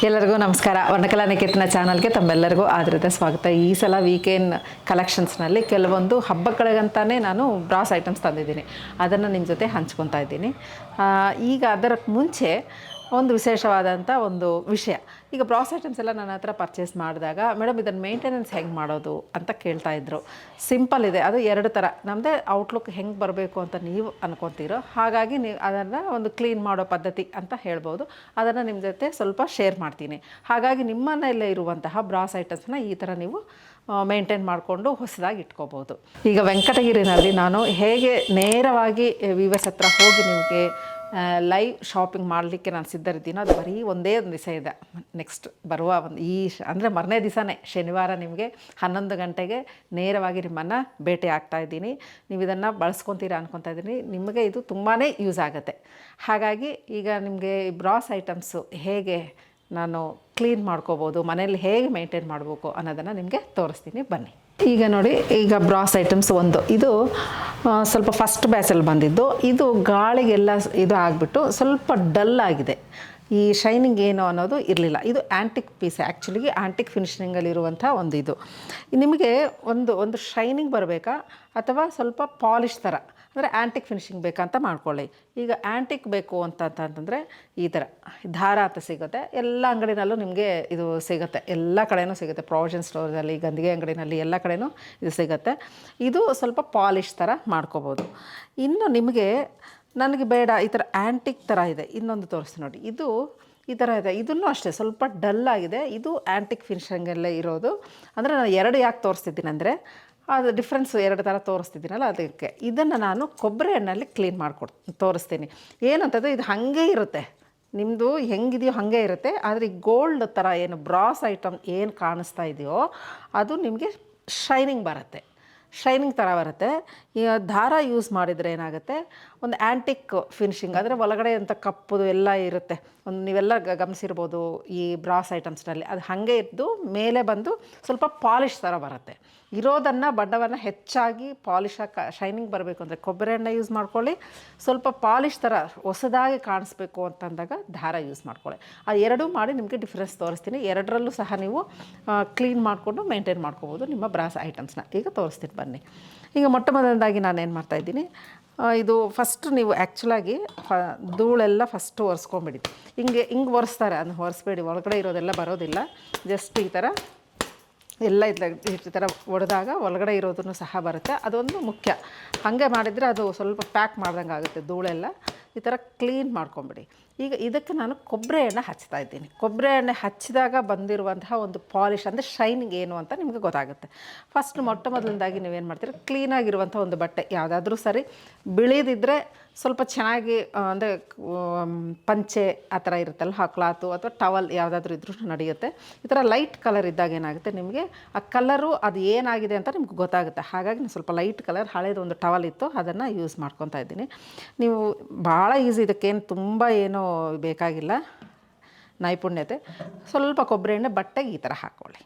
ಎಲ್ಲರಿಗೂ ನಮಸ್ಕಾರ. ವರ್ಣಕಲಾ ನಿಕೇತನ ಚಾನಲ್ಗೆ ತಮ್ಮೆಲ್ಲರಿಗೂ ಆದರದ ಸ್ವಾಗತ. ಈ ಸಲ ವೀಕೆಂಡ್ ಕಲೆಕ್ಷನ್ಸ್ನಲ್ಲಿ ಕೆಲವೊಂದು ಹಬ್ಬಗಳಿಗಂತಾನೆ ನಾನು ಬ್ರಾಸ್ ಐಟಮ್ಸ್ ತಂದಿದ್ದೀನಿ. ಅದನ್ನು ನಿಮ್ಮ ಜೊತೆ ಹಂಚ್ಕೊತಾ ಇದ್ದೀನಿ. ಈಗ ಅದರ ಮುಂಚೆ ಒಂದು ವಿಶೇಷವಾದಂಥ ಒಂದು ವಿಷಯ. ಈಗ ಬ್ರಾಸ್ ಐಟಮ್ಸ್ ಎಲ್ಲ ನನ್ನ ಹತ್ರ ಪರ್ಚೇಸ್ ಮಾಡಿದಾಗ, ಮೇಡಮ್ ಇದನ್ನು ಮೇಂಟೆನೆನ್ಸ್ ಹೆಂಗೆ ಮಾಡೋದು ಅಂತ ಕೇಳ್ತಾಯಿದ್ರು. ಸಿಂಪಲ್ ಇದೆ, ಅದು ಎರಡು ಥರ. ನಮ್ಮದೇ ಔಟ್ಲುಕ್ ಹೆಂಗೆ ಬರಬೇಕು ಅಂತ ನೀವು ಅನ್ಕೊತೀರೋ ಹಾಗಾಗಿ ನೀವು ಅದನ್ನು ಒಂದು ಕ್ಲೀನ್ ಮಾಡೋ ಪದ್ಧತಿ ಅಂತ ಹೇಳ್ಬೋದು. ಅದನ್ನು ನಿಮ್ಮ ಜೊತೆ ಸ್ವಲ್ಪ ಶೇರ್ ಮಾಡ್ತೀನಿ. ಹಾಗಾಗಿ ನಿಮ್ಮನೆಯಲ್ಲೇ ಇರುವಂತಹ ಬ್ರಾಸ್ ಐಟಮ್ಸ್ನ ಈ ಥರ ನೀವು ಮೇಂಟೈನ್ ಮಾಡಿಕೊಂಡು ಹೊಸದಾಗಿ ಇಟ್ಕೋಬೋದು. ಈಗ ವೆಂಕಟಗಿರಿನಲ್ಲಿ ನಾನು ಹೇಗೆ ನೇರವಾಗಿ ವಿವಸ್ ಹತ್ರ ಹೋಗಿ ನಿಮಗೆ ಲೈವ್ ಶಾಪಿಂಗ್ ಮಾಡಲಿಕ್ಕೆ ನಾನು ಸಿದ್ಧರಿದ್ದೀನೋ, ಅದು ಬರೀ ಒಂದೇ ಒಂದು ದಿವಸ ಇದೆ. ನೆಕ್ಸ್ಟ್ ಬರುವ ಒಂದು ಅಂದರೆ ಮರನೇ ದಿವಸನೇ ಶನಿವಾರ ನಿಮಗೆ 11 ಗಂಟೆಗೆ ನೇರವಾಗಿ ನಿಮ್ಮನ್ನು ಭೇಟಿ ಆಗ್ತಾ ಇದ್ದೀನಿ. ನೀವು ಇದನ್ನು ಬಳಸ್ಕೊತೀರಾ ಅನ್ಕೊತಾ ಇದ್ದೀನಿ. ನಿಮಗೆ ಇದು ತುಂಬಾ ಯೂಸ್ ಆಗುತ್ತೆ. ಹಾಗಾಗಿ ಈಗ ನಿಮಗೆ ಬ್ರಾಸ್ ಐಟಮ್ಸು ಹೇಗೆ ನಾನು ಕ್ಲೀನ್ ಮಾಡ್ಕೋಬೋದು, ಮನೇಲಿ ಹೇಗೆ ಮೇಂಟೈನ್ ಮಾಡಬೇಕು ಅನ್ನೋದನ್ನು ನಿಮಗೆ ತೋರಿಸ್ತೀನಿ, ಬನ್ನಿ. ಈಗ ನೋಡಿ, ಈಗ ಬ್ರಾಸ್ ಐಟಮ್ಸ್ ಇದು ಸ್ವಲ್ಪ ಫಸ್ಟ್ ಬ್ಯಾಚಲ್ಲಿ ಬಂದಿದ್ದು. ಇದು ಗಾಳಿಗೆಲ್ಲ ಇದು ಆಗಿಬಿಟ್ಟು ಸ್ವಲ್ಪ ಡಲ್ ಆಗಿದೆ. ಈ ಶೈನಿಂಗ್ ಏನು ಅನ್ನೋದು ಇರಲಿಲ್ಲ. ಇದು ಆ್ಯಂಟಿಕ್ ಪೀಸ್, ಆ್ಯಕ್ಚುಲಿ ಆ್ಯಂಟಿಕ್ ಫಿನಿಷಿಂಗಲ್ಲಿರುವಂಥ ಒಂದು ನಿಮಗೆ ಒಂದು ಶೈನಿಂಗ್ ಬರಬೇಕಾ ಅಥವಾ ಸ್ವಲ್ಪ ಪಾಲಿಶ್ ಥರ, ಅಂದರೆ ಆ್ಯಂಟಿಕ್ ಫಿನಿಷಿಂಗ್ ಬೇಕಂತ ಮಾಡ್ಕೊಳ್ಳಿ. ಈಗ ಆ್ಯಂಟಿಕ್ ಬೇಕು ಅಂತಂತಂದರೆ ಈ ಥರ ದಾರ ಅಂತ ಸಿಗುತ್ತೆ. ಎಲ್ಲ ಅಂಗಡಿನಲ್ಲೂ ನಿಮಗೆ ಇದು ಸಿಗುತ್ತೆ, ಎಲ್ಲ ಕಡೆಯೂ ಸಿಗುತ್ತೆ. ಪ್ರಾವಿಷನ್ ಸ್ಟೋರ್ಸಲ್ಲಿ, ಗಂದಿಗೆ ಅಂಗಡಿನಲ್ಲಿ ಎಲ್ಲ ಕಡೆಯೂ ಇದು ಸಿಗುತ್ತೆ. ಇದು ಸ್ವಲ್ಪ ಪಾಲಿಶ್ ಥರ ಮಾಡ್ಕೋಬೋದು. ಇನ್ನು ನಿಮಗೆ ನನಗೆ ಬೇಡ ಈ ಥರ ಆ್ಯಂಟಿಕ್ ಥರ ಇದೆ, ಇನ್ನೊಂದು ತೋರಿಸ್ತೀನಿ ನೋಡಿ. ಇದು ಈ ಥರ ಇದೆ, ಇದನ್ನು ಅಷ್ಟೇ ಸ್ವಲ್ಪ ಡಲ್ ಆಗಿದೆ. ಇದು ಆ್ಯಂಟಿಕ್ ಫಿನಿಷಿಂಗಲ್ಲೇ ಇರೋದು. ಅಂದರೆ ನಾನು ಎರಡು ಯಾಕೆ ತೋರಿಸ್ತಿದ್ದೀನಿ ಅಂದರೆ, ಅದು ಡಿಫ್ರೆನ್ಸ್ ಎರಡು ಥರ ತೋರಿಸ್ತಿದ್ದೀನಲ್ಲ ಅದಕ್ಕೆ. ಇದನ್ನು ನಾನು ಕೊಬ್ಬರಿ ಎಣ್ಣೆಯಲ್ಲಿ ಕ್ಲೀನ್ ತೋರಿಸ್ತೀನಿ. ಏನಂತಂದರೆ ಇದು ಹಾಗೇ ಇರುತ್ತೆ, ನಿಮ್ಮದು ಹೆಂಗಿದೆಯೋ ಹಾಗೇ ಇರುತ್ತೆ. ಆದರೆ ಈ ಗೋಲ್ಡ್ ಥರ ಏನು ಬ್ರಾಸ್ ಐಟಮ್ ಏನು ಕಾಣಿಸ್ತಾ ಇದೆಯೋ ಅದು ನಿಮಗೆ ಶೈನಿಂಗ್ ಬರುತ್ತೆ, ಶೈನಿಂಗ್ ಥರ ಬರುತ್ತೆ. ಈಗ ದಾರ ಯೂಸ್ ಮಾಡಿದರೆ ಏನಾಗುತ್ತೆ, ಒಂದು ಆ್ಯಂಟಿಕ್ ಫಿನಿಷಿಂಗ್, ಅಂದರೆ ಒಳಗಡೆ ಅಂತ ಕಪ್ಪುದು ಎಲ್ಲ ಇರುತ್ತೆ. ನೀವೆಲ್ಲ ಗಮನಿಸಿರ್ಬೋದು ಈ ಬ್ರಾಸ್ ಐಟಮ್ಸ್ನಲ್ಲಿ. ಅದು ಹಾಗೆ ಇದ್ದು ಮೇಲೆ ಬಂದು ಸ್ವಲ್ಪ ಪಾಲಿಶ್ ಥರ ಬರುತ್ತೆ. ಇರೋದನ್ನು ಬಣ್ಣವನ್ನು ಹೆಚ್ಚಾಗಿ ಪಾಲಿಶಾಗಿ ಶೈನಿಂಗ್ ಬರಬೇಕು ಅಂದರೆ ಕೊಬ್ಬರಿ ಎಣ್ಣೆ ಯೂಸ್ ಮಾಡ್ಕೊಳ್ಳಿ. ಸ್ವಲ್ಪ ಪಾಲಿಶ್ ಥರ ಹೊಸದಾಗಿ ಕಾಣಿಸ್ಬೇಕು ಅಂತಂದಾಗ ದಾರ ಯೂಸ್ ಮಾಡ್ಕೊಳ್ಳಿ. ಅದು ಎರಡೂ ಮಾಡಿ ನಿಮಗೆ ಡಿಫ್ರೆನ್ಸ್ ತೋರಿಸ್ತೀನಿ. ಎರಡರಲ್ಲೂ ಸಹ ನೀವು ಕ್ಲೀನ್ ಮಾಡಿಕೊಂಡು ಮೇಂಟೈನ್ ಮಾಡ್ಕೋಬೋದು ನಿಮ್ಮ ಬ್ರಾಸ್ ಐಟಮ್ಸ್ನ. ಈಗ ತೋರಿಸ್ತೀನಿ ಬನ್ನಿ. ಈಗ ಮೊಟ್ಟ ಮೊದಲನೇದಾಗಿ ನಾನೇನು ಮಾಡ್ತಾಯಿದ್ದೀನಿ, ಇದು ಫಸ್ಟ್ ನೀವು ಆ್ಯಕ್ಚುಲಾಗಿ ಧೂಳೆಲ್ಲ ಫಸ್ಟು ಒರೆಸ್ಕೊಂಬಿಡಿ. ಹಿಂಗೆ ಒರೆಸ್ತಾರೆ, ಅದನ್ನ ಒರೆಸ್ಬೇಡಿ, ಒಳಗಡೆ ಇರೋದೆಲ್ಲ ಬರೋದಿಲ್ಲ. ಜಸ್ಟ್ ಈ ಥರ ಎಲ್ಲ ಈ ಥರ ಒಡೆದಾಗ ಒಳಗಡೆ ಇರೋದನ್ನು ಸಹ ಬರುತ್ತೆ. ಅದೊಂದು ಮುಖ್ಯ. ಹಾಗೆ ಮಾಡಿದರೆ ಅದು ಸ್ವಲ್ಪ ಪ್ಯಾಕ್ ಮಾಡ್ದಂಗೆ ಆಗುತ್ತೆ ಧೂಳೆಲ್ಲ. ಈ ಥರ ಕ್ಲೀನ್ ಮಾಡ್ಕೊಂಬಿಡಿ. ಈಗ ಇದಕ್ಕೆ ನಾನು ಕೊಬ್ಬರಿ ಎಣ್ಣೆ ಹಚ್ತಾ ಇದ್ದೀನಿ. ಕೊಬ್ಬರಿ ಎಣ್ಣೆ ಹಚ್ಚಿದಾಗ ಬಂದಿರುವಂತಹ ಒಂದು ಪಾಲಿಶ್, ಅಂದರೆ ಶೈನಿಂಗ್ ಏನು ಅಂತ ನಿಮಗೆ ಗೊತ್ತಾಗುತ್ತೆ. ಫಸ್ಟ್ ಮೊಟ್ಟ ಮೊದಲನೇದಾಗಿ ನೀವೇನು ಮಾಡ್ತೀರಿ, ಕ್ಲೀನಾಗಿರುವಂಥ ಒಂದು ಬಟ್ಟೆ ಯಾವುದಾದ್ರೂ ಸರಿ, ಬಿಳಿದಿದ್ದರೆ ಸ್ವಲ್ಪ ಚೆನ್ನಾಗಿ, ಅಂದರೆ ಪಂಚೆ ಆ ಥರ ಇರುತ್ತಲ್ಲ, ಆ ಕ್ಲಾತು ಅಥವಾ ಟವಲ್ ಯಾವುದಾದ್ರೂ ಇದ್ರೂ ನಡೆಯುತ್ತೆ. ಈ ಥರ ಲೈಟ್ ಕಲರ್ ಇದ್ದಾಗ ಏನಾಗುತ್ತೆ, ನಿಮಗೆ ಆ ಕಲರು ಅದು ಏನಾಗಿದೆ ಅಂತ ನಿಮ್ಗೆ ಗೊತ್ತಾಗುತ್ತೆ. ಹಾಗಾಗಿ ನಾನು ಸ್ವಲ್ಪ ಲೈಟ್ ಕಲರ್ ಹಳೇದು ಒಂದು ಟವಲ್ ಇತ್ತು, ಅದನ್ನು ಯೂಸ್ ಮಾಡ್ಕೊತಾ ಇದ್ದೀನಿ. ನೀವು ಭಾಳ ಈಸಿ, ಇದಕ್ಕೇನು ತುಂಬ ಏನೂ ಬೇಕಾಗಿಲ್ಲ ನೈಪುಣ್ಯತೆ. ಸ್ವಲ್ಪ ಕೊಬ್ಬರಿ ಎಣ್ಣೆ ಬಟ್ಟೆಗೆ ಈ ಥರ ಹಾಕ್ಕೊಳ್ಳಿ.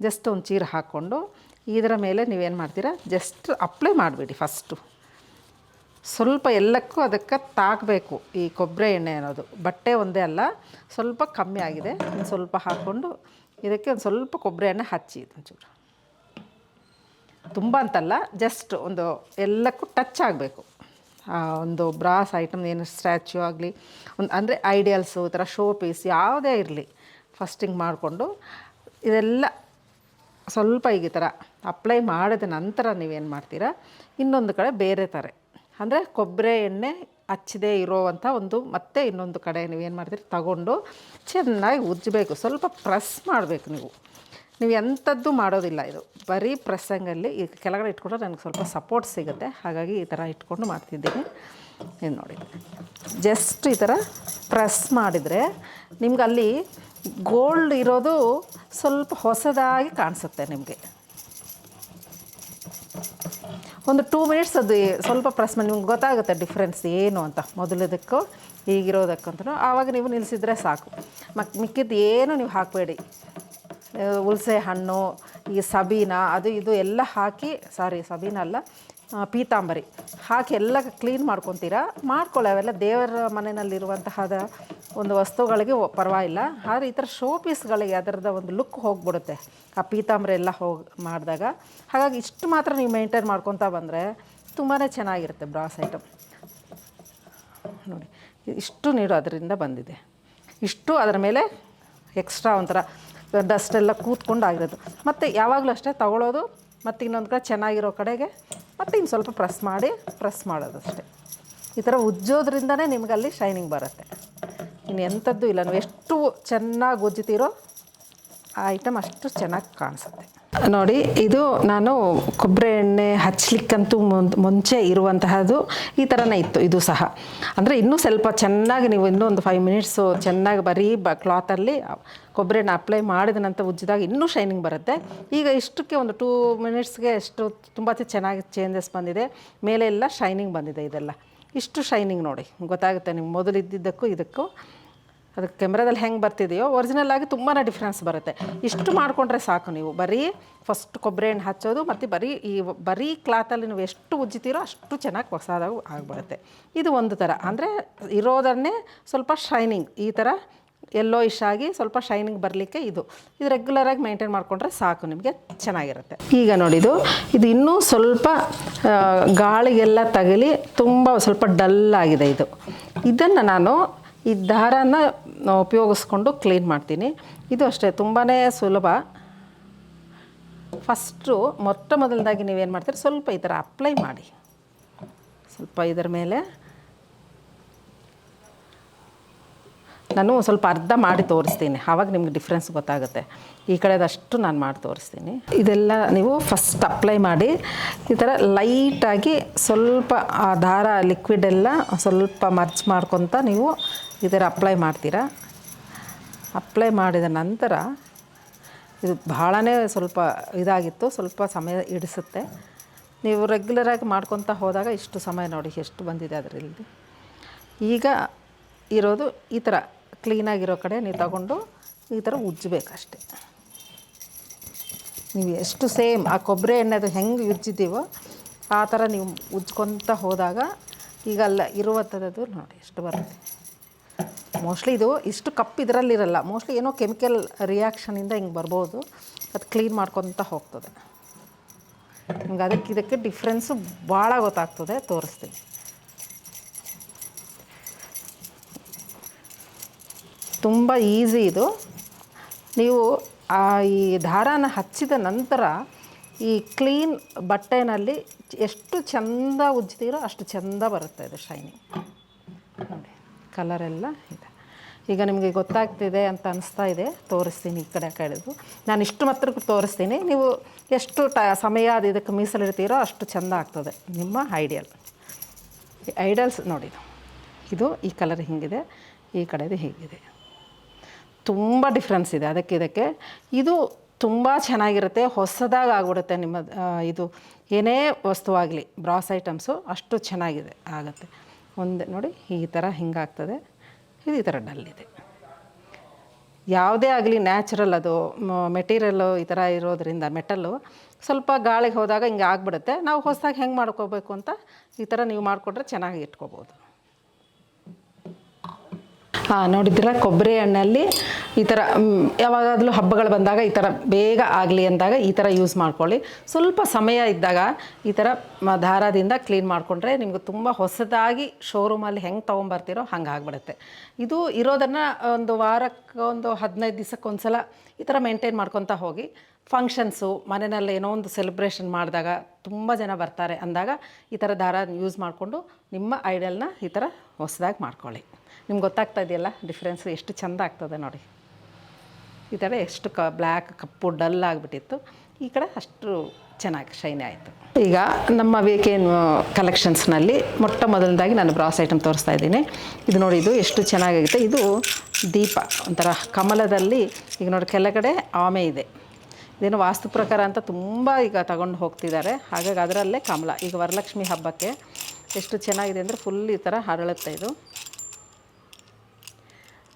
ಜಸ್ಟ್ ಒಂದು ಚೀರು ಹಾಕ್ಕೊಂಡು ಇದರ ಮೇಲೆ ನೀವೇನು ಮಾಡ್ತೀರಾ, ಜಸ್ಟ್ ಅಪ್ಲೈ ಮಾಡಿಬಿಡಿ. ಫಸ್ಟು ಸ್ವಲ್ಪ ಎಲ್ಲಕ್ಕೂ ಅದಕ್ಕೆ ತಾಕಬೇಕು ಈ ಕೊಬ್ಬರಿ ಎಣ್ಣೆ ಅನ್ನೋದು. ಬಟ್ಟೆ ಒಂದೇ ಅಲ್ಲ, ಸ್ವಲ್ಪ ಕಮ್ಮಿ ಆಗಿದೆ, ಒಂದು ಸ್ವಲ್ಪ ಹಾಕ್ಕೊಂಡು ಇದಕ್ಕೆ ಒಂದು ಸ್ವಲ್ಪ ಕೊಬ್ಬರಿ ಎಣ್ಣೆ ಹಚ್ಚಿ, ಒಂಚೂರು, ತುಂಬ ಅಂತಲ್ಲ, ಜಸ್ಟ್ ಒಂದು ಎಲ್ಲಕ್ಕೂ ಟಚ್ ಆಗಬೇಕು. ಒಂದು ಬ್ರಾಸ್ ಐಟಮ್ ಏನು ಸ್ಟ್ಯಾಚ್ಯೂ ಆಗಲಿ, ಒಂದು ಅಂದರೆ ಐಡಿಯಲ್ಸು, ಈ ಥರ ಶೋ ಪೀಸ್ ಯಾವುದೇ ಇರಲಿ, ಫಸ್ಟಿಂಗ್ ಮಾಡಿಕೊಂಡು ಇದೆಲ್ಲ ಸ್ವಲ್ಪ ಈಗ ಈ ಥರ ಅಪ್ಲೈ ಮಾಡಿದ ನಂತರ ನೀವೇನು ಮಾಡ್ತೀರಾ, ಇನ್ನೊಂದು ಕಡೆ ಬೇರೆ ಥರ, ಅಂದರೆ ಕೊಬ್ಬರಿ ಎಣ್ಣೆ ಹಚ್ಚದೇ ಇರೋವಂಥ ಒಂದು ಮತ್ತೆ ಇನ್ನೊಂದು ಕಡೆ ನೀವೇನು ಮಾಡ್ತೀರಿ, ತಗೊಂಡು ಚೆನ್ನಾಗಿ ಉಜ್ಜಬೇಕು. ಸ್ವಲ್ಪ ಪ್ರೆಸ್ ಮಾಡಬೇಕು. ನೀವು ಎಂಥದ್ದು ಮಾಡೋದಿಲ್ಲ, ಇದು ಬರೀ ಪ್ರೆಸ್ಸಂಗಲ್ಲಿ ಈಗ ಕೆಳಗಡೆ ಇಟ್ಕೊಂಡ್ರೆ ನನಗೆ ಸ್ವಲ್ಪ ಸಪೋರ್ಟ್ ಸಿಗುತ್ತೆ. ಹಾಗಾಗಿ ಈ ಥರ ಇಟ್ಕೊಂಡು ಮಾಡ್ತಿದ್ದೀನಿ. ಇದು ನೋಡಿ, ಜಸ್ಟ್ ಈ ಥರ ಪ್ರೆಸ್ ಮಾಡಿದರೆ ನಿಮ್ಗೆ ಅಲ್ಲಿ ಗೋಲ್ಡ್ ಇರೋದು ಸ್ವಲ್ಪ ಹೊಸದಾಗಿ ಕಾಣಿಸುತ್ತೆ. ನಿಮಗೆ ಒಂದು 2 ಮಿನಿಟ್ಸ್ ಅದು ಸ್ವಲ್ಪ ಪ್ರೆಸ್ ಮಾಡಿ ನಿಮ್ಗೆ ಗೊತ್ತಾಗುತ್ತೆ ಡಿಫ್ರೆನ್ಸ್ ಏನು ಅಂತ, ಮೊದಲದಕ್ಕೂ ಈಗಿರೋದಕ್ಕಂತೂ. ಆವಾಗ ನೀವು ನಿಲ್ಲಿಸಿದ್ರೆ ಸಾಕು. ಮಿಕ್ಕಿದ್ದು ಏನು ನೀವು ಹಾಕಬೇಡಿ. ಹುಣಸೆ ಹಣ್ಣು, ಈ ಸಬೀನ, ಅದು ಇದು ಎಲ್ಲ ಹಾಕಿ, ಸಾರಿ ಸಬೀನ ಅಲ್ಲ, ಪೀತಾಂಬರಿ ಹಾಕಿ ಎಲ್ಲ ಕ್ಲೀನ್ ಮಾಡ್ಕೊತೀರಾ, ಮಾಡ್ಕೊಳ್ಳಿ. ಅವೆಲ್ಲ ದೇವರ ಮನೆಯಲ್ಲಿರುವಂತಹದ ಒಂದು ವಸ್ತುಗಳಿಗೆ ಪರವಾಗಿಲ್ಲ. ಆದರೆ ಈ ಥರ ಶೋ ಪೀಸ್ಗಳಿಗೆ ಅದರದ ಒಂದು ಲುಕ್ ಹೋಗಿಬಿಡುತ್ತೆ ಆ ಪೀತಾಂಬರಿ ಎಲ್ಲ ಮಾಡಿದಾಗ. ಹಾಗಾಗಿ ಇಷ್ಟು ಮಾತ್ರ ನೀವು ಮೇಂಟೈನ್ ಮಾಡ್ಕೊತಾ ಬಂದರೆ ತುಂಬಾ ಚೆನ್ನಾಗಿರುತ್ತೆ ಬ್ರಾಸ್ ಐಟಮ್. ನೋಡಿ ಇಷ್ಟು ನೀರು ಅದರಿಂದ ಬಂದಿದೆ. ಇಷ್ಟು ಅದರ ಮೇಲೆ ಎಕ್ಸ್ಟ್ರಾ ಒಂಥರ ಡಸ್ಟೆಲ್ಲ ಕೂತ್ಕೊಂಡು ಆಗಿರೋದು. ಮತ್ತು ಯಾವಾಗಲೂ ಅಷ್ಟೇ ತಗೊಳ್ಳೋದು, ಮತ್ತು ಇನ್ನೊಂದು ಕಡೆ ಚೆನ್ನಾಗಿರೋ ಕಡೆಗೆ ಮತ್ತು ಇನ್ನು ಸ್ವಲ್ಪ ಪ್ರೆಸ್ ಮಾಡೋದು ಅಷ್ಟೇ. ಈ ಥರ ಉಜ್ಜೋದ್ರಿಂದನೇ ನಿಮಗಲ್ಲಿ ಶೈನಿಂಗ್ ಬರುತ್ತೆ. ಇನ್ನು ಎಂಥದ್ದು ಇಲ್ಲ, ನೀವು ಎಷ್ಟು ಚೆನ್ನಾಗಿ ಉಜ್ಜುತ್ತೀರೋ ಆ ಐಟಮ್ ಅಷ್ಟು ಚೆನ್ನಾಗಿ ಕಾಣಿಸುತ್ತೆ. ನೋಡಿ, ಇದು ನಾನು ಕೊಬ್ಬರಿ ಎಣ್ಣೆ ಹಚ್ಚಲಿಕ್ಕಂತೂ ಮುಂಚೆ ಇರುವಂತಹದ್ದು ಈ ಥರನೇ ಇತ್ತು. ಇದು ಸಹ ಅಂದರೆ ಇನ್ನೂ ಸ್ವಲ್ಪ ಚೆನ್ನಾಗಿ ನೀವು ಇನ್ನೂ ಒಂದು 5 ಮಿನಿಟ್ಸು ಚೆನ್ನಾಗಿ ಬರೀ ಕ್ಲಾತಲ್ಲಿ ಕೊಬ್ಬರಿ ಎಣ್ಣೆ ಅಪ್ಲೈ ಮಾಡಿದ ನಂತರ ಉಜ್ಜಿದಾಗ ಇನ್ನೂ ಶೈನಿಂಗ್ ಬರುತ್ತೆ. ಈಗ ಇಷ್ಟಕ್ಕೆ ಒಂದು 2 ಮಿನಿಟ್ಸ್ಗೆ ಎಷ್ಟು ತುಂಬ ಚೆನ್ನಾಗಿ ಚೇಂಜಸ್ ಬಂದಿದೆ. ಮೇಲೆ ಎಲ್ಲ ಶೈನಿಂಗ್ ಬಂದಿದೆ. ಇದೆಲ್ಲ ಇಷ್ಟು ಶೈನಿಂಗ್ ನೋಡಿ ಗೊತ್ತಾಗುತ್ತೆ ನಿಮ್ಗೆ ಮೊದಲು ಇದ್ದಿದ್ದಕ್ಕೂ ಇದಕ್ಕೂ. ಅದಕ್ಕೆ ಕ್ಯಾಮ್ರಾದಲ್ಲಿ ಹೆಂಗೆ ಬರ್ತಿದೆಯೋ ಒರಿಜಿನಲ್ ಆಗಿ ತುಂಬಾ ಡಿಫ್ರೆನ್ಸ್ ಬರುತ್ತೆ. ಇಷ್ಟು ಮಾಡಿಕೊಂಡ್ರೆ ಸಾಕು. ನೀವು ಬರೀ ಫಸ್ಟ್ ಕೊಬ್ಬರಿ ಎಣ್ಣೆ ಹಚ್ಚೋದು ಮತ್ತು ಬರೀ ಕ್ಲಾತಲ್ಲಿ ನೀವು ಎಷ್ಟು ಉಜ್ಜಿತೀರೋ ಅಷ್ಟು ಚೆನ್ನಾಗಿ ಹೊಸದಾಗಿ ಆಗಿಬಿಡುತ್ತೆ. ಇದು ಒಂದು ಥರ ಅಂದರೆ ಇರೋದನ್ನೇ ಸ್ವಲ್ಪ ಶೈನಿಂಗ್ ಈ ಥರ ಯೆಲ್ಲೋಯಿಶ್ ಆಗಿ ಸ್ವಲ್ಪ ಶೈನಿಂಗ್ ಬರಲಿಕ್ಕೆ ಇದು ರೆಗ್ಯುಲರಾಗಿ ಮೇಂಟೈನ್ ಮಾಡಿಕೊಂಡ್ರೆ ಸಾಕು, ನಿಮಗೆ ಚೆನ್ನಾಗಿರುತ್ತೆ. ಈಗ ನೋಡಿದು ಇದು ಇನ್ನೂ ಸ್ವಲ್ಪ ಗಾಳಿಗೆಲ್ಲ ತಗಲಿ ತುಂಬ ಸ್ವಲ್ಪ ಡಲ್ ಆಗಿದೆ. ಇದನ್ನು ನಾನು ಈ ದಾರಾನ ಉಪಯೋಗಿಸ್ಕೊಂಡು ಕ್ಲೀನ್ ಮಾಡ್ತೀನಿ. ಇದು ಅಷ್ಟೇ ತುಂಬಾ ಸುಲಭ. ಫಸ್ಟು ಮೊದಲದಾಗಿ ನೀವೇನು ಮಾಡ್ತೀರಿ, ಸ್ವಲ್ಪ ಈ ಥರ ಅಪ್ಲೈ ಮಾಡಿ, ಸ್ವಲ್ಪ ಇದರ ಮೇಲೆ ನಾನು ಸ್ವಲ್ಪ ಅರ್ಧ ಮಾಡಿ ತೋರಿಸ್ತೀನಿ, ಆವಾಗ ನಿಮ್ಗೆ ಡಿಫ್ರೆನ್ಸ್ ಗೊತ್ತಾಗುತ್ತೆ. ಈ ಕಡೆದಷ್ಟು ನಾನು ಮಾಡಿ ತೋರಿಸ್ತೀನಿ. ಇದೆಲ್ಲ ನೀವು ಫಸ್ಟ್ ಅಪ್ಲೈ ಮಾಡಿ ಈ ಥರ ಲೈಟಾಗಿ ಸ್ವಲ್ಪ ಆ ದಾರ ಲಿಕ್ವಿಡ್ ಎಲ್ಲ ಸ್ವಲ್ಪ ಮರ್ಚ್ ಮಾಡ್ಕೊತ ನೀವು ಈ ಥರ ಅಪ್ಲೈ ಮಾಡ್ತೀರಾ. ಅಪ್ಲೈ ಮಾಡಿದ ನಂತರ ಇದು ಭಾಳನೇ ಸ್ವಲ್ಪ ಇದಾಗಿತ್ತು, ಸ್ವಲ್ಪ ಸಮಯ ಹಿಡಿಸುತ್ತೆ. ನೀವು ರೆಗ್ಯುಲರಾಗಿ ಮಾಡ್ಕೊತ ಹೋದಾಗ ಇಷ್ಟು ಸಮಯ ನೋಡಿ ಎಷ್ಟು ಬಂದಿದೆ ಅದರಲ್ಲಿ. ಈಗ ಇರೋದು ಈ ಥರ ಕ್ಲೀನಾಗಿರೋ ಕಡೆ ನೀವು ತಗೊಂಡು ಈ ಥರ ಉಜ್ಜಬೇಕಷ್ಟೆ. ನೀವು ಎಷ್ಟು ಸೇಮ್ ಆ ಕೊಬ್ಬರಿ ಎಣ್ಣೆದು ಹೆಂಗೆ ಉಜ್ಜಿದ್ದೀವೋ ಆ ಥರ ನೀವು ಉಜ್ಕೊತ ಹೋದಾಗ ಈಗ ಅಲ್ಲ ಇರುವಂಥದ್ದು ನೋಡಿ ಎಷ್ಟು ಬರುತ್ತೆ. ಮೋಸ್ಟ್ಲಿ ಇದು ಇಷ್ಟು ಕಪ್ ಇದರಲ್ಲಿರಲ್ಲ, ಮೋಸ್ಟ್ಲಿ ಏನೋ ಕೆಮಿಕಲ್ ರಿಯಾಕ್ಷನಿಂದ ಹಿಂಗೆ ಬರ್ಬೋದು. ಅದು ಕ್ಲೀನ್ ಮಾಡ್ಕೊತ ಹೋಗ್ತದೆ. ನಿಮ್ಗೆ ಇದಕ್ಕೆ ಡಿಫ್ರೆನ್ಸು ಭಾಳ ಗೊತ್ತಾಗ್ತದೆ, ತೋರಿಸ್ತೀನಿ. ತುಂಬ ಈಸಿ ಇದು. ನೀವು ಈ ದಾರಾನ ಹಚ್ಚಿದ ನಂತರ ಈ ಕ್ಲೀನ್ ಬಟ್ಟೆನಲ್ಲಿ ಎಷ್ಟು ಚೆಂದ ಉಜ್ಜಿತೀರೋ ಅಷ್ಟು ಚೆಂದ ಬರುತ್ತೆ ಇದು ಶೈನಿಂಗ್. ನೋಡಿ ಕಲರೆಲ್ಲ ಇದೆ. ಈಗ ನಿಮಗೆ ಗೊತ್ತಾಗ್ತಿದೆ ಅಂತ ಅನಿಸ್ತಾ ಇದೆ, ತೋರಿಸ್ತೀನಿ ಈ ಕಡೆ ಕಡೆದು. ನಾನು ಇಷ್ಟು ಮಾತ್ರ ತೋರಿಸ್ತೀನಿ, ನೀವು ಎಷ್ಟು ಸಮಯ ಅದು ಇದಕ್ಕೆ ಮೀಸಲಿಡ್ತೀರೋ ಅಷ್ಟು ಚೆಂದ ಆಗ್ತದೆ ನಿಮ್ಮ ಐಡಲ್ಸ್. ನೋಡಿ ಇದು ಈ ಕಲರ್ ಹಿಂಗಿದೆ, ಈ ಕಡೆದು ಹೀಗಿದೆ. ತುಂಬ ಡಿಫ್ರೆನ್ಸ್ ಇದೆ ಅದಕ್ಕೆ ಇದಕ್ಕೆ. ಇದು ತುಂಬ ಚೆನ್ನಾಗಿರುತ್ತೆ, ಹೊಸದಾಗಿ ಆಗ್ಬಿಡುತ್ತೆ ನಿಮ್ಮ ಇದು ಏನೇ ವಸ್ತುವಾಗಲಿ ಬ್ರಾಸ್ ಐಟಮ್ಸು ಅಷ್ಟು ಚೆನ್ನಾಗಿದೆ ಆಗುತ್ತೆ. ಒಂದು ನೋಡಿ ಈ ಥರ ಹಿಂಗಾಗ್ತದೆ, ಇದು ಈ ಥರ ಡಲ್ ಇದೆ. ಯಾವುದೇ ಆಗಲಿ ನ್ಯಾಚುರಲ್ ಅದು ಮೆಟೀರಿಯಲ್ಲು ಈ ಥರ ಇರೋದ್ರಿಂದ ಮೆಟಲ್ಲು ಸ್ವಲ್ಪ ಗಾಳಿಗೆ ಹೋದಾಗ ಹಿಂಗೆ ಆಗಿಬಿಡುತ್ತೆ. ನಾವು ಹೊಸದಾಗಿ ಹೆಂಗೆ ಮಾಡ್ಕೋಬೇಕು ಅಂತ ಈ ಥರ ನೀವು ಮಾಡಿಕೊಂಡ್ರೆ ಚೆನ್ನಾಗಿ ಇಟ್ಕೋಬೋದು. ನೋಡಿದ್ದೀರ ಕೊಬ್ಬರಿ ಎಣ್ಣೆಯಲ್ಲಿ ಈ ಥರ ಯಾವಾಗಾಗಲೂ ಹಬ್ಬಗಳು ಬಂದಾಗ ಈ ಥರ ಬೇಗ ಆಗಲಿ ಅಂದಾಗ ಈ ಥರ ಯೂಸ್ ಮಾಡ್ಕೊಳ್ಳಿ. ಸ್ವಲ್ಪ ಸಮಯ ಇದ್ದಾಗ ಈ ಥರ ದಾರದಿಂದ ಕ್ಲೀನ್ ಮಾಡಿಕೊಂಡ್ರೆ ನಿಮ್ಗೆ ತುಂಬ ಹೊಸದಾಗಿ ಶೋರೂಮಲ್ಲಿ ಹೆಂಗೆ ತೊಗೊಂಬರ್ತೀರೋ ಹಂಗೆ ಆಗಿಬಿಡುತ್ತೆ. ಇದು ಇರೋದನ್ನು ಒಂದು ವಾರಕ್ಕೆ ಒಂದು 15 ದಿವಸಕ್ಕೊಂದು ಸಲ ಈ ಥರ ಮೇಂಟೈನ್ ಮಾಡ್ಕೊತ ಹೋಗಿ. ಫಂಕ್ಷನ್ಸು ಮನೆಯಲ್ಲಿ ಏನೋ ಒಂದು ಸೆಲೆಬ್ರೇಷನ್ ಮಾಡಿದಾಗ ತುಂಬ ಜನ ಬರ್ತಾರೆ ಅಂದಾಗ ಈ ಥರ ದಾರ ಯೂಸ್ ಮಾಡಿಕೊಂಡು ನಿಮ್ಮ ಐಡಲ್ನ ಈ ಥರ ಹೊಸದಾಗಿ ಮಾಡ್ಕೊಳ್ಳಿ. ನಿಮ್ಗೆ ಗೊತ್ತಾಗ್ತಾ ಇದೆಯಲ್ಲ ಡಿಫ್ರೆನ್ಸ್ ಎಷ್ಟು ಚೆಂದ ಆಗ್ತದೆ ನೋಡಿ. ಈ ಥರ ಎಷ್ಟು ಬ್ಲ್ಯಾಕ್ ಕಪ್ಪು ಡಲ್ ಆಗಿಬಿಟ್ಟಿತ್ತು, ಈ ಕಡೆ ಅಷ್ಟು ಚೆನ್ನಾಗಿ ಶೈನಿ ಆಯಿತು. ಈಗ ನಮ್ಮ ವಿಕೇನ್ ಕಲೆಕ್ಷನ್ಸ್ನಲ್ಲಿ ಮೊದಲನೇದಾಗಿ ನಾನು ಬ್ರಾಸ್ ಐಟಮ್ ತೋರಿಸ್ತಾ ಇದ್ದೀನಿ. ಇದು ನೋಡಿ, ಇದು ಎಷ್ಟು ಚೆನ್ನಾಗಾಗುತ್ತೆ. ಇದು ದೀಪ ಒಂಥರ ಕಮಲದಲ್ಲಿ. ಈಗ ನೋಡಿ ಕೆಳಗಡೆ ಆಮೆ ಇದೆ. ಇದೇನು ವಾಸ್ತು ಪ್ರಕಾರ ಅಂತ ತುಂಬ ಈಗ ತಗೊಂಡು ಹೋಗ್ತಿದ್ದಾರೆ. ಹಾಗಾಗಿ ಅದರಲ್ಲೇ ಕಮಲ. ಈಗ ವರಲಕ್ಷ್ಮಿ ಹಬ್ಬಕ್ಕೆ ಎಷ್ಟು ಚೆನ್ನಾಗಿದೆ ಅಂದರೆ ಫುಲ್ ಈ ಥರ ಹರಳುತ್ತೆ.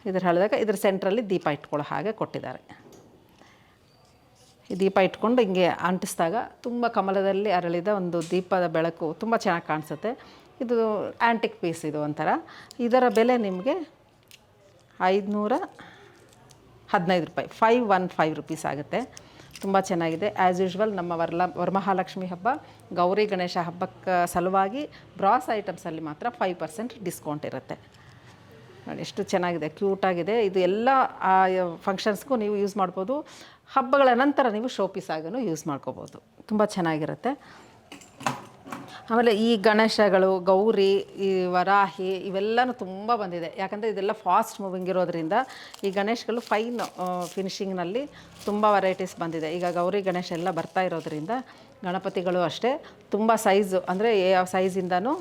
ಇದ್ರ ಹರಿದಾಗ ಇದ್ರ ಸೆಂಟ್ರಲ್ಲಿ ದೀಪ ಇಟ್ಕೊಳ್ಳೋ ಹಾಗೆ ಕೊಟ್ಟಿದ್ದಾರೆ. ಈ ದೀಪ ಇಟ್ಕೊಂಡು ಹಿಂಗೆ ಅಂಟಿಸಿದಾಗ ತುಂಬ ಕಮಲದಲ್ಲಿ ಅರಳಿದ ಒಂದು ದೀಪದ ಬೆಳಕು ತುಂಬ ಚೆನ್ನಾಗಿ ಕಾಣಿಸುತ್ತೆ. ಇದು ಆ್ಯಂಟಿಕ್ ಪೀಸ್ ಇದು ಒಂಥರ. ಇದರ ಬೆಲೆ ನಿಮಗೆ 515 ರೂಪಾಯಿ, 515 ರುಪೀಸ್ ಆಗುತ್ತೆ. ತುಂಬ ಚೆನ್ನಾಗಿದೆ. ಆ್ಯಸ್ ಯೂಶ್ವಲ್ ನಮ್ಮ ವರಮಹಾಲಕ್ಷ್ಮಿ ಹಬ್ಬ, ಗೌರಿ ಗಣೇಶ ಹಬ್ಬಕ್ಕೆ ಸಲುವಾಗಿ ಬ್ರಾಸ್ ಐಟಮ್ಸಲ್ಲಿ ಮಾತ್ರ 5% ಡಿಸ್ಕೌಂಟ್ ಇರುತ್ತೆ. ನೋಡಿ ಎಷ್ಟು ಚೆನ್ನಾಗಿದೆ, ಕ್ಯೂಟಾಗಿದೆ. ಇದು ಎಲ್ಲ ಫಂಕ್ಷನ್ಸ್ಗೂ ನೀವು ಯೂಸ್ ಮಾಡ್ಬೋದು. ಹಬ್ಬಗಳ ನಂತರ ನೀವು ಶೋ ಪೀಸ್ ಆಗೂ ಯೂಸ್ ಮಾಡ್ಕೋಬೋದು. ತುಂಬ ಚೆನ್ನಾಗಿರುತ್ತೆ. ಆಮೇಲೆ ಈ ಗಣೇಶಗಳು, ಗೌರಿ, ಈ ವರಾಹಿ ಇವೆಲ್ಲನೂ ತುಂಬ ಬಂದಿದೆ. ಯಾಕಂದರೆ ಇದೆಲ್ಲ ಫಾಸ್ಟ್ ಮೂವಿಂಗ್ ಇರೋದ್ರಿಂದ ಈ ಗಣೇಶಗಳು ಫೈನ್ ಫಿನಿಷಿಂಗ್ನಲ್ಲಿ ತುಂಬ ವೆರೈಟೀಸ್ ಬಂದಿದೆ. ಈಗ ಗೌರಿ ಗಣೇಶ ಎಲ್ಲ ಬರ್ತಾ ಇರೋದ್ರಿಂದ ಗಣಪತಿಗಳು ಅಷ್ಟೇ ತುಂಬ ಸೈಜು, ಅಂದರೆ ಯಾವ ಸೈಜಿಂದನೂ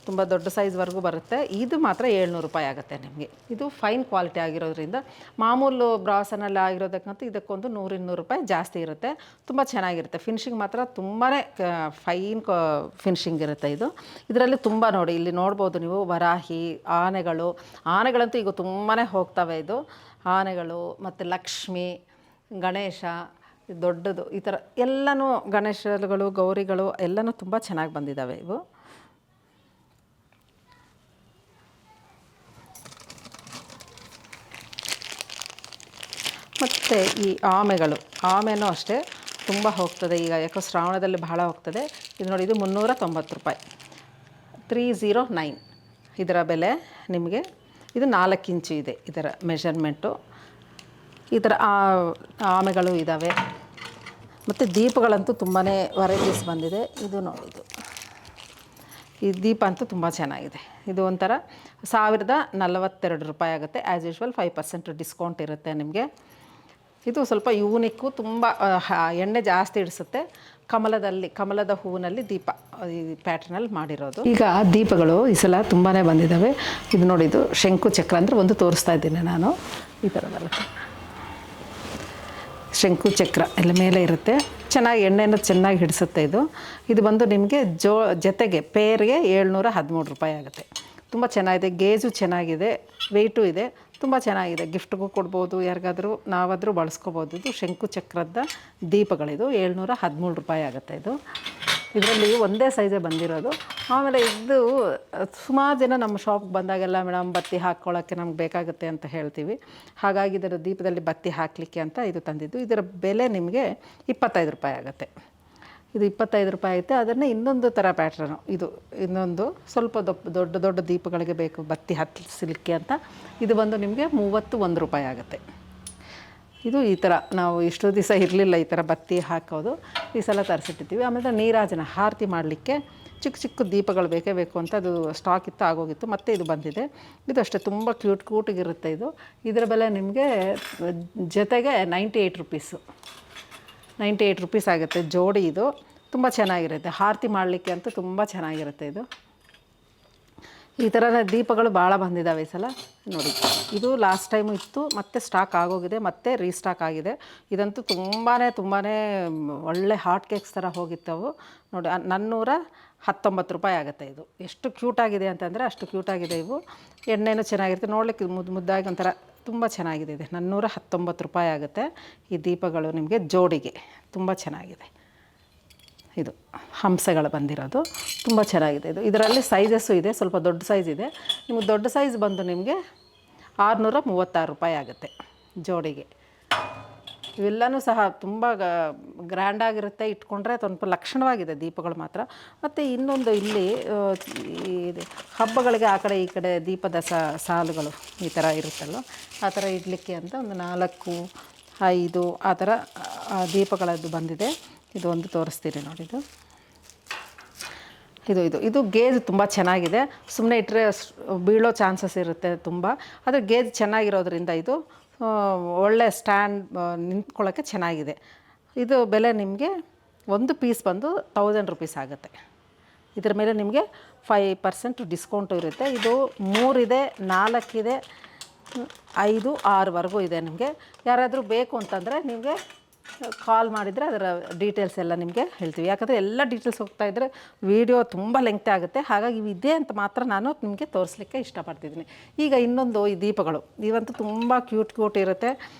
ತುಂಬ ದೊಡ್ಡ ಸೈಜ್ವರೆಗೂ ಬರುತ್ತೆ. ಇದು ಮಾತ್ರ 700 ರೂಪಾಯಿ ಆಗುತ್ತೆ ನಿಮಗೆ. ಇದು ಫೈನ್ ಕ್ವಾಲಿಟಿ ಆಗಿರೋದ್ರಿಂದ ಮಾಮೂಲು ಬ್ರಾಸನಲ್ಲಿ ಆಗಿರೋದಕ್ಕಂತೂ ಇದಕ್ಕೊಂದು 100-200 ರೂಪಾಯಿ ಜಾಸ್ತಿ ಇರುತ್ತೆ. ತುಂಬ ಚೆನ್ನಾಗಿರುತ್ತೆ. ಫಿನಿಶಿಂಗ್ ಮಾತ್ರ ತುಂಬಾ ಫೈನ್ ಫಿನಿಶಿಂಗ್ ಇರುತ್ತೆ ಇದು. ಇದರಲ್ಲಿ ತುಂಬ ನೋಡಿ, ಇಲ್ಲಿ ನೋಡ್ಬೋದು ನೀವು ವರಾಹಿ, ಆನೆಗಳಂತೂ ಈಗ ತುಂಬಾ ಹೋಗ್ತವೆ. ಇದು ಆನೆಗಳು ಮತ್ತು ಲಕ್ಷ್ಮಿ, ಗಣೇಶ ದೊಡ್ಡದು, ಈ ಥರ ಎಲ್ಲನೂ ಗಣೇಶಗಳು, ಗೌರಿಗಳು ಎಲ್ಲನೂ ತುಂಬ ಚೆನ್ನಾಗಿ ಬಂದಿದ್ದಾವೆ ಇವು. ಮತ್ತು ಈ ಆಮೆನೂ ಅಷ್ಟೇ ತುಂಬ ಹೋಗ್ತದೆ. ಈಗ ಯಾಕೋ ಶ್ರಾವಣದಲ್ಲಿ ಬಹಳ ಹೋಗ್ತದೆ. ಇದು ನೋಡಿ, ಇದು 390 ರೂಪಾಯಿ, 309 ಇದರ ಬೆಲೆ ನಿಮಗೆ. ಇದು 4 ಇಂಚು ಇದೆ ಇದರ ಮೆಷರ್ಮೆಂಟು. ಈ ಥರ ಆಮೆಗಳು ಇದ್ದಾವೆ. ಮತ್ತು ದೀಪಗಳಂತೂ ತುಂಬಾ ವೆರೈಟೀಸ್ ಬಂದಿದೆ. ಇದು ನೋಡಿದ್ದು ಈ ದೀಪ ಅಂತೂ ತುಂಬ ಚೆನ್ನಾಗಿದೆ. ಇದು ಒಂಥರ 1042 ರೂಪಾಯಿ ಆಗುತ್ತೆ. ಆ್ಯಸ್ ಯೂಶ್ವಲ್ 5% ಡಿಸ್ಕೌಂಟ್ ಇರುತ್ತೆ ನಿಮಗೆ. ಇದು ಸ್ವಲ್ಪ ಯೂನಿಕ್ಕು, ತುಂಬ ಎಣ್ಣೆ ಜಾಸ್ತಿ ಇಡಿಸುತ್ತೆ. ಕಮಲದ ಹೂವಿನಲ್ಲಿ ದೀಪ ಈ ಪ್ಯಾಟ್ರನಲ್ಲಿ ಮಾಡಿರೋದು. ಈಗ ದೀಪಗಳು ಈ ಸಲ ತುಂಬಾ ಬಂದಿದ್ದಾವೆ. ಇದು ನೋಡಿ, ಇದು ಶಂಕು ಚಕ್ರ ಅಂದರೆ ಒಂದು ತೋರಿಸ್ತಾ ಇದ್ದೀನಿ ನಾನು. ಈ ಥರ ಬರುತ್ತೆ ಶಂಕು ಚಕ್ರ, ಎಲ್ಲ ಮೇಲೆ ಇರುತ್ತೆ. ಚೆನ್ನಾಗಿ ಎಣ್ಣೆನ ಚೆನ್ನಾಗಿ ಹಿಡಿಸುತ್ತೆ ಇದು ಬಂದು ನಿಮಗೆ ಜೊತೆಗೆ ಪೇರ್ಗೆ 713 ರೂಪಾಯಿ ಆಗುತ್ತೆ. ತುಂಬ ಚೆನ್ನಾಗಿದೆ. ಗೇಜು ಚೆನ್ನಾಗಿದೆ, ವೆಯ್ಟು ಇದೆ, ತುಂಬ ಚೆನ್ನಾಗಿದೆ. ಗಿಫ್ಟ್ಗೂ ಕೊಡ್ಬೋದು, ಯಾರಿಗಾದರೂ ನಾವಾದರೂ ಬಳಸ್ಕೋಬೋದು. ಇದು ಶಂಕು ಚಕ್ರದ ದೀಪಗಳಿದು 713 ರೂಪಾಯಿ ಆಗುತ್ತೆ. ಇದರಲ್ಲಿ ಒಂದೇ ಸೈಜೇ ಬಂದಿರೋದು. ಆಮೇಲೆ ಇದು ಸುಮಾರು ಜನ ನಮ್ಮ ಶಾಪ್ಗೆ ಬಂದಾಗೆಲ್ಲ, ಮೇಡಮ್ ಬತ್ತಿ ಹಾಕ್ಕೊಳ್ಳೋಕ್ಕೆ ನಮ್ಗೆ ಬೇಕಾಗುತ್ತೆ ಅಂತ ಹೇಳ್ತೀವಿ. ಹಾಗಾಗಿ ಇದರ ದೀಪದಲ್ಲಿ ಬತ್ತಿ ಹಾಕಲಿಕ್ಕೆ ಅಂತ ಇದು ತಂದಿದ್ದು. ಇದರ ಬೆಲೆ ನಿಮಗೆ 25 ರೂಪಾಯಿ ಆಗುತ್ತೆ. ಇದು 25 ರೂಪಾಯಿ ಆಗುತ್ತೆ. ಅದನ್ನೇ ಇನ್ನೊಂದು ಥರ ಪ್ಯಾಟ್ರನು, ಇದು ಇನ್ನೊಂದು ಸ್ವಲ್ಪ ದೊಡ್ಡ ದೀಪಗಳಿಗೆ ಬೇಕು ಬತ್ತಿ ಹತ್ತಿಸಲಿಕ್ಕೆ ಅಂತ. ಇದು ಬಂದು ನಿಮಗೆ 31 ರೂಪಾಯಿ ಆಗುತ್ತೆ. ಇದು ಈ ಥರ ನಾವು ಇಷ್ಟು ದಿವಸ ಇರಲಿಲ್ಲ ಈ ಥರ ಬತ್ತಿ ಹಾಕೋದು, ಈ ಸಲ ತರಿಸಿಟ್ಟಿದ್ದೀವಿ. ಆಮೇಲೆ ನೀರಾಜನ ಆರತಿ ಮಾಡಲಿಕ್ಕೆ ಚಿಕ್ಕ ದೀಪಗಳು ಬೇಕೇ ಬೇಕು ಅಂತ ಅದು ಸ್ಟಾಕ್ ಇತ್ತು, ಆಗೋಗಿತ್ತು. ಮತ್ತು ಇದು ಬಂದಿದೆ. ಇದು ಅಷ್ಟೇ ತುಂಬ ಕ್ಯೂಟಿಗಿರುತ್ತೆ ಇದು. ಇದರ ಬೆಲೆ ನಿಮಗೆ ಜೊತೆಗೆ 98 ರೂಪೀಸ್ ಆಗುತ್ತೆ ಜೋಡಿ. ಇದು ತುಂಬ ಚೆನ್ನಾಗಿರುತ್ತೆ, ಆರತಿ ಮಾಡಲಿಕ್ಕೆ ಅಂತೂ ತುಂಬ ಚೆನ್ನಾಗಿರುತ್ತೆ ಇದು. ಈ ಥರ ದೀಪಗಳು ಭಾಳ ಬಂದಿದ್ದಾವೆ ಈ ಸಲ. ನೋಡಿ, ಇದು ಲಾಸ್ಟ್ ಟೈಮು ಇತ್ತು, ಮತ್ತೆ ಸ್ಟಾಕ್ ಆಗೋಗಿದೆ, ಮತ್ತೆ ರೀಸ್ಟಾಕ್ ಆಗಿದೆ. ಇದಂತೂ ತುಂಬಾ ಒಳ್ಳೆ ಹಾಟ್ ಕೇಕ್ಸ್ ಥರ ಹೋಗಿತ್ತವು. ನೋಡಿ, 419 ರೂಪಾಯಿ ಆಗುತ್ತೆ ಇದು. ಎಷ್ಟು ಕ್ಯೂಟಾಗಿದೆ ಅಂತಂದರೆ ಅಷ್ಟು ಕ್ಯೂಟಾಗಿದೆ ಇವು. ಎಣ್ಣೆನೂ ಚೆನ್ನಾಗಿರುತ್ತೆ, ನೋಡಲಿಕ್ಕೆ ಮುದ್ದಾಗಿ ಒಂಥರ ತುಂಬ ಚೆನ್ನಾಗಿದೆ. ಇದೆ 419 ರೂಪಾಯಿ ಆಗುತ್ತೆ ಈ ದೀಪಗಳು ನಿಮಗೆ ಜೋಡಿಗೆ. ತುಂಬ ಚೆನ್ನಾಗಿದೆ. ಇದು ಹಂಸಗಳು ಬಂದಿರೋದು ತುಂಬ ಚೆನ್ನಾಗಿದೆ ಇದು. ಇದರಲ್ಲಿ ಸೈಜಸ್ಸು ಇದೆ, ಸ್ವಲ್ಪ ದೊಡ್ಡ ಸೈಜ್ ಇದೆ. ನಿಮಗೆ ದೊಡ್ಡ ಸೈಜ್ ಬಂದು ನಿಮಗೆ 636 ರೂಪಾಯಿ ಆಗುತ್ತೆ ಜೋಡಿಗೆ. ಇವೆಲ್ಲನೂ ಸಹ ತುಂಬ ಗ್ರ್ಯಾಂಡಾಗಿರುತ್ತೆ, ಇಟ್ಕೊಂಡ್ರೆ ಸ್ವಲ್ಪ ಲಕ್ಷಣವಾಗಿದೆ ದೀಪಗಳು ಮಾತ್ರ. ಮತ್ತು ಇನ್ನೊಂದು ಇಲ್ಲಿ ಹಬ್ಬಗಳಿಗೆ ಆ ಕಡೆ ಈ ಕಡೆ ದೀಪದ ಸಾಲುಗಳು ಈ ಥರ ಇರುತ್ತಲ್ಲ, ಆ ಥರ ಇಡಲಿಕ್ಕೆ ಅಂತ ಒಂದು 4, 5 ಆ ಥರ ದೀಪಗಳದ್ದು ಬಂದಿದೆ. ಇದು ಒಂದು ತೋರಿಸ್ತೀನಿ ನೋಡಿ. ಇದು ಗೇಜ್ ತುಂಬ ಚೆನ್ನಾಗಿದೆ. ಸುಮ್ಮನೆ ಇಟ್ಟರೆ ಬೀಳೋ ಚಾನ್ಸಸ್ ಇರುತ್ತೆ ತುಂಬ. ಆದರೆ ಗೇಜ್ ಚೆನ್ನಾಗಿರೋದ್ರಿಂದ ಇದು ಒಳ್ಳೆ ಸ್ಟ್ಯಾಂಡ್ ನಿಂತ್ಕೊಳ್ಳೋಕ್ಕೆ ಚೆನ್ನಾಗಿದೆ. ಇದು ಬೆಲೆ ನಿಮಗೆ ಒಂದು ಪೀಸ್ ಬಂದು 1000 ರೂಪೀಸ್ ಆಗುತ್ತೆ. ಇದರ ಮೇಲೆ ನಿಮಗೆ 5% ಡಿಸ್ಕೌಂಟು ಇರುತ್ತೆ. ಇದು 3 ಇದೆ, 4 ಇದೆ, 5, 6ವರೆಗೂ ಇದೆ. ನಿಮಗೆ ಯಾರಾದರೂ ಬೇಕು ಅಂತಂದರೆ ನಿಮಗೆ ಕಾಲ್ ಮಾಡಿದರೆ ಅದರ ಡೀಟೇಲ್ಸ್ ಎಲ್ಲ ನಿಮಗೆ ಹೇಳ್ತೀವಿ. ಯಾಕಂದರೆ ಎಲ್ಲ ಡೀಟೇಲ್ಸ್ ಹೋಗ್ತಾಯಿದ್ರೆ ವೀಡಿಯೋ ತುಂಬ ಲೆಂಗ್ತ್ ಆಗುತ್ತೆ. ಹಾಗಾಗಿ ಇದೆ ಅಂತ ಮಾತ್ರ ನಾನು ನಿಮಗೆ ತೋರಿಸ್ಲಿಕ್ಕೆ ಇಷ್ಟಪಡ್ತಿದ್ದೀನಿ. ಈಗ ಇನ್ನೊಂದು ಈ ದೀಪಗಳು, ಇವಂತೂ ತುಂಬ ಕ್ಯೂಟ್ ಇರುತ್ತೆ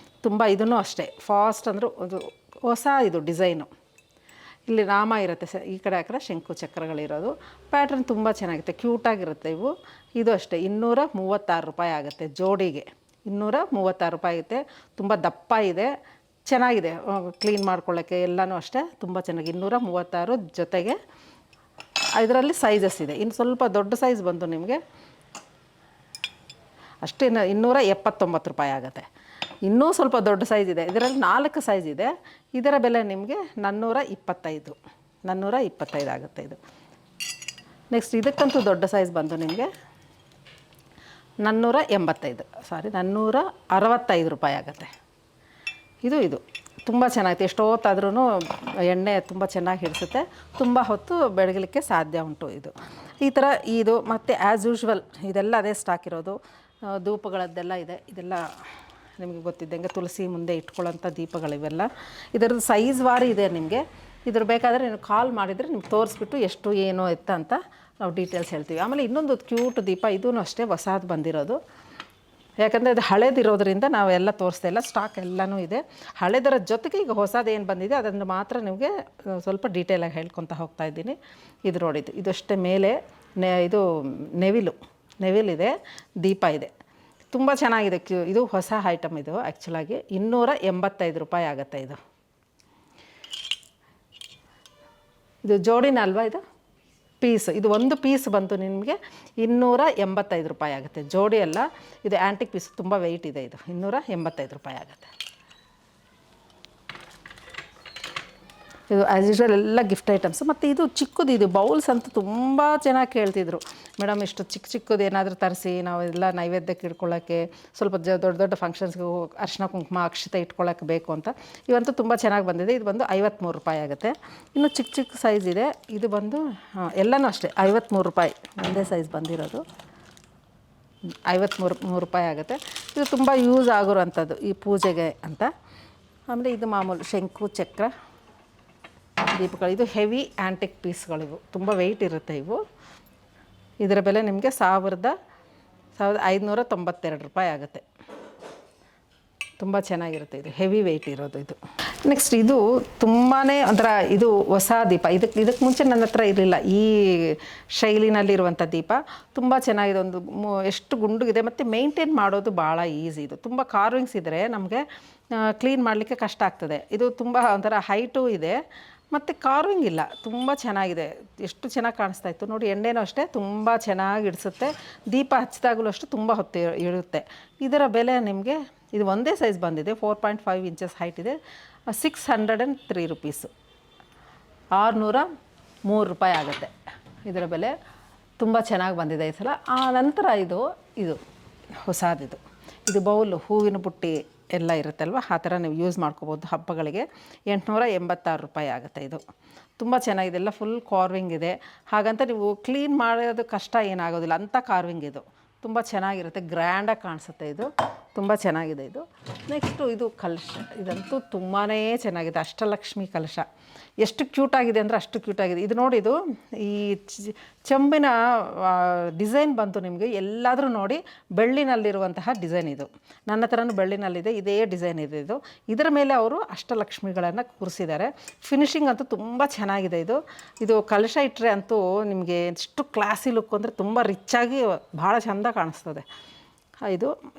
ತುಂಬ. ಇದನ್ನು ಅಷ್ಟೇ ಫಾಸ್ಟ್, ಅಂದರೆ ಅದು ಹೊಸ ಇದು ಡಿಸೈನು. ಇಲ್ಲಿ ನಾಮ ಇರುತ್ತೆ ಈ ಕಡೆ ಆ ಕಡೆ ಶಂಕು ಚಕ್ರಗಳಿರೋದು. ಪ್ಯಾಟ್ರನ್ ತುಂಬ ಚೆನ್ನಾಗಿರುತ್ತೆ, ಕ್ಯೂಟಾಗಿರುತ್ತೆ ಇವು. ಇದು ಅಷ್ಟೇ 236 ರೂಪಾಯಿ ಆಗುತ್ತೆ ಜೋಡಿಗೆ. 236 ರೂಪಾಯಿ ಆಗುತ್ತೆ. ತುಂಬ ದಪ್ಪ ಇದೆ, ಚೆನ್ನಾಗಿದೆ, ಕ್ಲೀನ್ ಮಾಡ್ಕೊಳ್ಳೋಕ್ಕೆ ಎಲ್ಲನೂ ಅಷ್ಟೇ ತುಂಬ ಚೆನ್ನಾಗಿ. 236 ಜೊತೆಗೆ ಇದರಲ್ಲಿ ಸೈಜಸ್ ಇದೆ. ಇನ್ನು ಸ್ವಲ್ಪ ದೊಡ್ಡ ಸೈಜ್ ಬಂದು ನಿಮಗೆ ಅಷ್ಟೇ 279 ರೂಪಾಯಿ ಆಗುತ್ತೆ. ಇನ್ನೂ ಸ್ವಲ್ಪ ದೊಡ್ಡ ಸೈಜ್ ಇದೆ, ಇದರಲ್ಲಿ 4 ಸೈಜ್ ಇದೆ. ಇದರ ಬೆಲೆ ನಿಮಗೆ 425 ಆಗುತ್ತೆ ಇದು. ನೆಕ್ಸ್ಟ್ ಇದಕ್ಕಂತೂ ದೊಡ್ಡ ಸೈಜ್ ಬಂದು ನಿಮಗೆ 465 ರೂಪಾಯಿ ಆಗುತ್ತೆ. ಇದು ತುಂಬ ಚೆನ್ನಾಗಿದೆ. ಎಷ್ಟೋ ಹೊತ್ತಾದ್ರೂ ಎಣ್ಣೆ ತುಂಬ ಚೆನ್ನಾಗಿ ಹಿಡಿಸುತ್ತೆ, ತುಂಬ ಹೊತ್ತು ಬೆಳಗಲಿಕ್ಕೆ ಸಾಧ್ಯ ಉಂಟು ಇದು. ಈ ಥರ ಇದು ಮತ್ತು ಆ್ಯಸ್ ಯೂಶ್ವಲ್ ಇದೆಲ್ಲ ಅದೇ ಸ್ಟಾಕ್ ಇರೋದು. ಧೂಪಗಳದ್ದೆಲ್ಲ ಇದೆ. ಇದೆಲ್ಲ ನಿಮಗೆ ಗೊತ್ತಿದ್ದಂಗೆ ತುಳಸಿ ಮುಂದೆ ಇಟ್ಕೊಳ್ಳೋಂಥ ದೀಪಗಳಿವೆಲ್ಲ. ಇದರದ್ದು ಸೈಜ್ ವಾರಿ ಇದೆ ನಿಮಗೆ. ಇದ್ರ ಬೇಕಾದರೆ ನೀವು ಕಾಲ್ ಮಾಡಿದರೆ ನಿಮ್ಗೆ ತೋರಿಸ್ಬಿಟ್ಟು ಎಷ್ಟು ಏನು ಎತ್ತ ಅಂತ ನಾವು ಡೀಟೇಲ್ಸ್ ಹೇಳ್ತೀವಿ. ಆಮೇಲೆ ಇನ್ನೊಂದು ಕ್ಯೂಟ್ ದೀಪ, ಇದೂ ಅಷ್ಟೇ ಹೊಸದು ಬಂದಿರೋದು. ಯಾಕಂದರೆ ಇದು ಹಳೇದಿರೋದ್ರಿಂದ ನಾವೆಲ್ಲ ತೋರಿಸ್ತಾ ಇಲ್ಲ, ಸ್ಟಾಕ್ ಎಲ್ಲನೂ ಇದೆ. ಹಳೇದರ ಜೊತೆಗೆ ಈಗ ಹೊಸದು ಏನು ಬಂದಿದೆ ಅದನ್ನು ಮಾತ್ರ ನಿಮಗೆ ಸ್ವಲ್ಪ ಡೀಟೇಲಾಗಿ ಹೇಳ್ಕೊತ ಹೋಗ್ತಾ ಇದ್ದೀನಿ. ಇದು ನೋಡಿದ್ದು ಇದಷ್ಟೇ ಮೇಲೆ ಇದು ನೆವಿಲಿದೆ, ದೀಪ ಇದೆ, ತುಂಬ ಚೆನ್ನಾಗಿದೆ. ಇದು ಹೊಸ ಐಟಮ್ ಇದು. ಆ್ಯಕ್ಚುಲಾಗಿ 285 ರೂಪಾಯಿ ಆಗುತ್ತೆ ಇದು ಜೋಡಿನ ಅಲ್ವಾ, ಇದು ಪೀಸ್. ಇದು ಒಂದು ಪೀಸ್ ಬಂತು ನಿಮಗೆ 285 ರೂಪಾಯಿ ಆಗುತ್ತೆ. ಜೋಡಿ ಅಲ್ಲ, ಇದು ಆ್ಯಂಟಿಕ್ ಪೀಸ್, ತುಂಬ ವೆಯ್ಟ್ ಇದೆ. ಇದು 285 ರೂಪಾಯಿ ಆಗುತ್ತೆ. ಇದು ಆ್ಯಸ್ ಯೂಶ್ವಲ್ ಎಲ್ಲ ಗಿಫ್ಟ್ ಐಟಮ್ಸ್. ಮತ್ತು ಇದು ಚಿಕ್ಕದು, ಇದು ಬೌಲ್ಸ್ ಅಂತೂ ತುಂಬ ಚೆನ್ನಾಗಿ ಕೇಳ್ತಿದ್ರು, ಮೇಡಮ್ ಇಷ್ಟು ಚಿಕ್ಕದು ಏನಾದರೂ ತರಿಸಿ ನಾವು ಎಲ್ಲ ನೈವೇದ್ಯಕ್ಕೆ ಇಟ್ಕೊಳ್ಳೋಕ್ಕೆ, ಸ್ವಲ್ಪ ದೊಡ್ಡ ಫಂಕ್ಷನ್ಸ್ಗೆ ಅರ್ಶಿನ ಕುಂಕುಮ ಅಕ್ಷತೆ ಇಟ್ಕೊಳ್ಳೋಕ್ಕೆ ಬೇಕು ಅಂತ. ಇವಂತೂ ತುಂಬ ಚೆನ್ನಾಗಿ ಬಂದಿದೆ. ಇದು ಬಂದು 53 ರೂಪಾಯಿ ಆಗುತ್ತೆ. ಇನ್ನು ಚಿಕ್ಕ ಸೈಜ್ ಇದೆ. ಇದು ಬಂದು ಎಲ್ಲನೂ ಅಷ್ಟೇ 53 ರೂಪಾಯಿ, ಒಂದೇ ಸೈಜ್ ಬಂದಿರೋದು. 53 ರೂಪಾಯಿ ಆಗುತ್ತೆ. ಇದು ತುಂಬ ಯೂಸ್ ಆಗಿರೋವಂಥದ್ದು ಈ ಪೂಜೆಗೆ ಅಂತ. ಆಮೇಲೆ ಇದು ಮಾಮೂಲು ಶಂಕು ಚಕ್ರ ದೀಪಗಳು. ಇದು ಹೆವಿ ಆ್ಯಂಟಿಕ್ ಪೀಸ್ಗಳಿವು, ತುಂಬ ವೆಯ್ಟ್ ಇರುತ್ತೆ ಇವು. ಇದರ ಬೆಲೆ ನಿಮಗೆ 1592 ರೂಪಾಯಿ ಆಗುತ್ತೆ. ತುಂಬ ಚೆನ್ನಾಗಿರುತ್ತೆ, ಇದು ಹೆವಿ ವೆಯ್ಟ್ ಇರೋದು ಇದು. ನೆಕ್ಸ್ಟ್ ಇದು ತುಂಬಾ ಒಂಥರ ಇದು ಹೊಸ ದೀಪ. ಇದಕ್ಕೆ ಮುಂಚೆ ನನ್ನ ಹತ್ರ ಇರಲಿಲ್ಲ ಈ ಶೈಲಿನಲ್ಲಿರುವಂಥ ದೀಪ. ತುಂಬ ಚೆನ್ನಾಗಿದೆ, ಒಂದು ಎಷ್ಟು ಗುಂಡುಗಿದೆ ಮತ್ತು ಮೇಂಟೈನ್ ಮಾಡೋದು ಭಾಳ ಈಸಿ. ಇದು ತುಂಬ ಕಾರ್ವಿಂಗ್ಸ್ ಇದ್ದರೆ ನಮಗೆ ಕ್ಲೀನ್ ಮಾಡಲಿಕ್ಕೆ ಕಷ್ಟ ಆಗ್ತದೆ. ಇದು ತುಂಬ ಒಂಥರ ಹೈಟು ಇದೆ ಮತ್ತು ಕಾರ್ವಿಂಗ್ ಇಲ್ಲ, ತುಂಬ ಚೆನ್ನಾಗಿದೆ. ಎಷ್ಟು ಚೆನ್ನಾಗಿ ಕಾಣಿಸ್ತಾ ಇತ್ತು ನೋಡಿ. ಎಣ್ಣೆನೂ ಅಷ್ಟೇ ತುಂಬ ಚೆನ್ನಾಗಿ ಇಡಿಸುತ್ತೆ. ದೀಪ ಹಚ್ಚಿದಾಗಲೂ ಅಷ್ಟು ತುಂಬ ಹೊತ್ತು ಇರುತ್ತೆ. ಇದರ ಬೆಲೆ ನಿಮಗೆ, ಇದು ಒಂದೇ ಸೈಜ್ ಬಂದಿದೆ, 4.5 ಇಂಚಸ್ ಹೈಟ್ ಇದೆ, 603 ರುಪೀಸು, 603 ರೂಪಾಯಿ ಆಗುತ್ತೆ ಇದರ ಬೆಲೆ. ತುಂಬ ಚೆನ್ನಾಗಿ ಬಂದಿದೆ ಈ ಸಲ. ಆ ನಂತರ ಇದು ಹೊಸದಿದು. ಇದು ಬೌಲು, ಹೂವಿನ ಬುಟ್ಟಿ ಎಲ್ಲ ಇರುತ್ತಲ್ವ, ಆ ಥರ ನೀವು ಯೂಸ್ ಮಾಡ್ಕೋಬೋದು ಹಬ್ಬಗಳಿಗೆ. 886 ರೂಪಾಯಿ ಆಗುತ್ತೆ ಇದು. ತುಂಬ ಚೆನ್ನಾಗಿದೆ, ಎಲ್ಲ ಫುಲ್ ಕಾರ್ವಿಂಗ್ ಇದೆ. ಹಾಗಂತ ನೀವು ಕ್ಲೀನ್ ಮಾಡೋದು ಕಷ್ಟ ಏನಾಗೋದಿಲ್ಲ, ಅಂಥ ಕಾರ್ವಿಂಗ್ ಇದು. ತುಂಬ ಚೆನ್ನಾಗಿರುತ್ತೆ, ಗ್ರ್ಯಾಂಡಾಗಿ ಕಾಣಿಸುತ್ತೆ. ಇದು ತುಂಬ ಚೆನ್ನಾಗಿದೆ ಇದು. ನೆಕ್ಸ್ಟು ಇದು ಕಲಶ. ಇದಂತೂ ತುಂಬಾ ಚೆನ್ನಾಗಿದೆ, ಅಷ್ಟಲಕ್ಷ್ಮಿ ಕಲಶ. ಎಷ್ಟು ಕ್ಯೂಟಾಗಿದೆ ಅಂದರೆ ಅಷ್ಟು ಕ್ಯೂಟಾಗಿದೆ. ಇದು ನೋಡಿ, ಇದು ಈ ಚೆಂಬಿನ ಡಿಸೈನ್ ಬಂತು ನಿಮಗೆ ಎಲ್ಲಾದರೂ ನೋಡಿ, ಬೆಳ್ಳಿನಲ್ಲಿರುವಂತಹ ಡಿಸೈನ್ ಇದು. ನನ್ನ ಹತ್ರನೂ ಬೆಳ್ಳಿನಲ್ಲಿದೆ, ಇದೇ ಡಿಸೈನ್ ಇದೆ ಇದು. ಇದರ ಮೇಲೆ ಅವರು ಅಷ್ಟಲಕ್ಷ್ಮಿಗಳನ್ನು ಕೂರಿಸಿದ್ದಾರೆ. ಫಿನಿಶಿಂಗ್ ಅಂತೂ ತುಂಬ ಚೆನ್ನಾಗಿದೆ ಇದು ಕಲಶ ಇಟ್ಟರೆ ಅಂತೂ ನಿಮಗೆ ಎಷ್ಟು ಕ್ಲಾಸಿ ಲುಕ್ ಅಂದರೆ ತುಂಬ ರಿಚ್ಚಾಗಿ ಭಾಳ ಚೆಂದ ಕಾಣಿಸ್ತದೆ.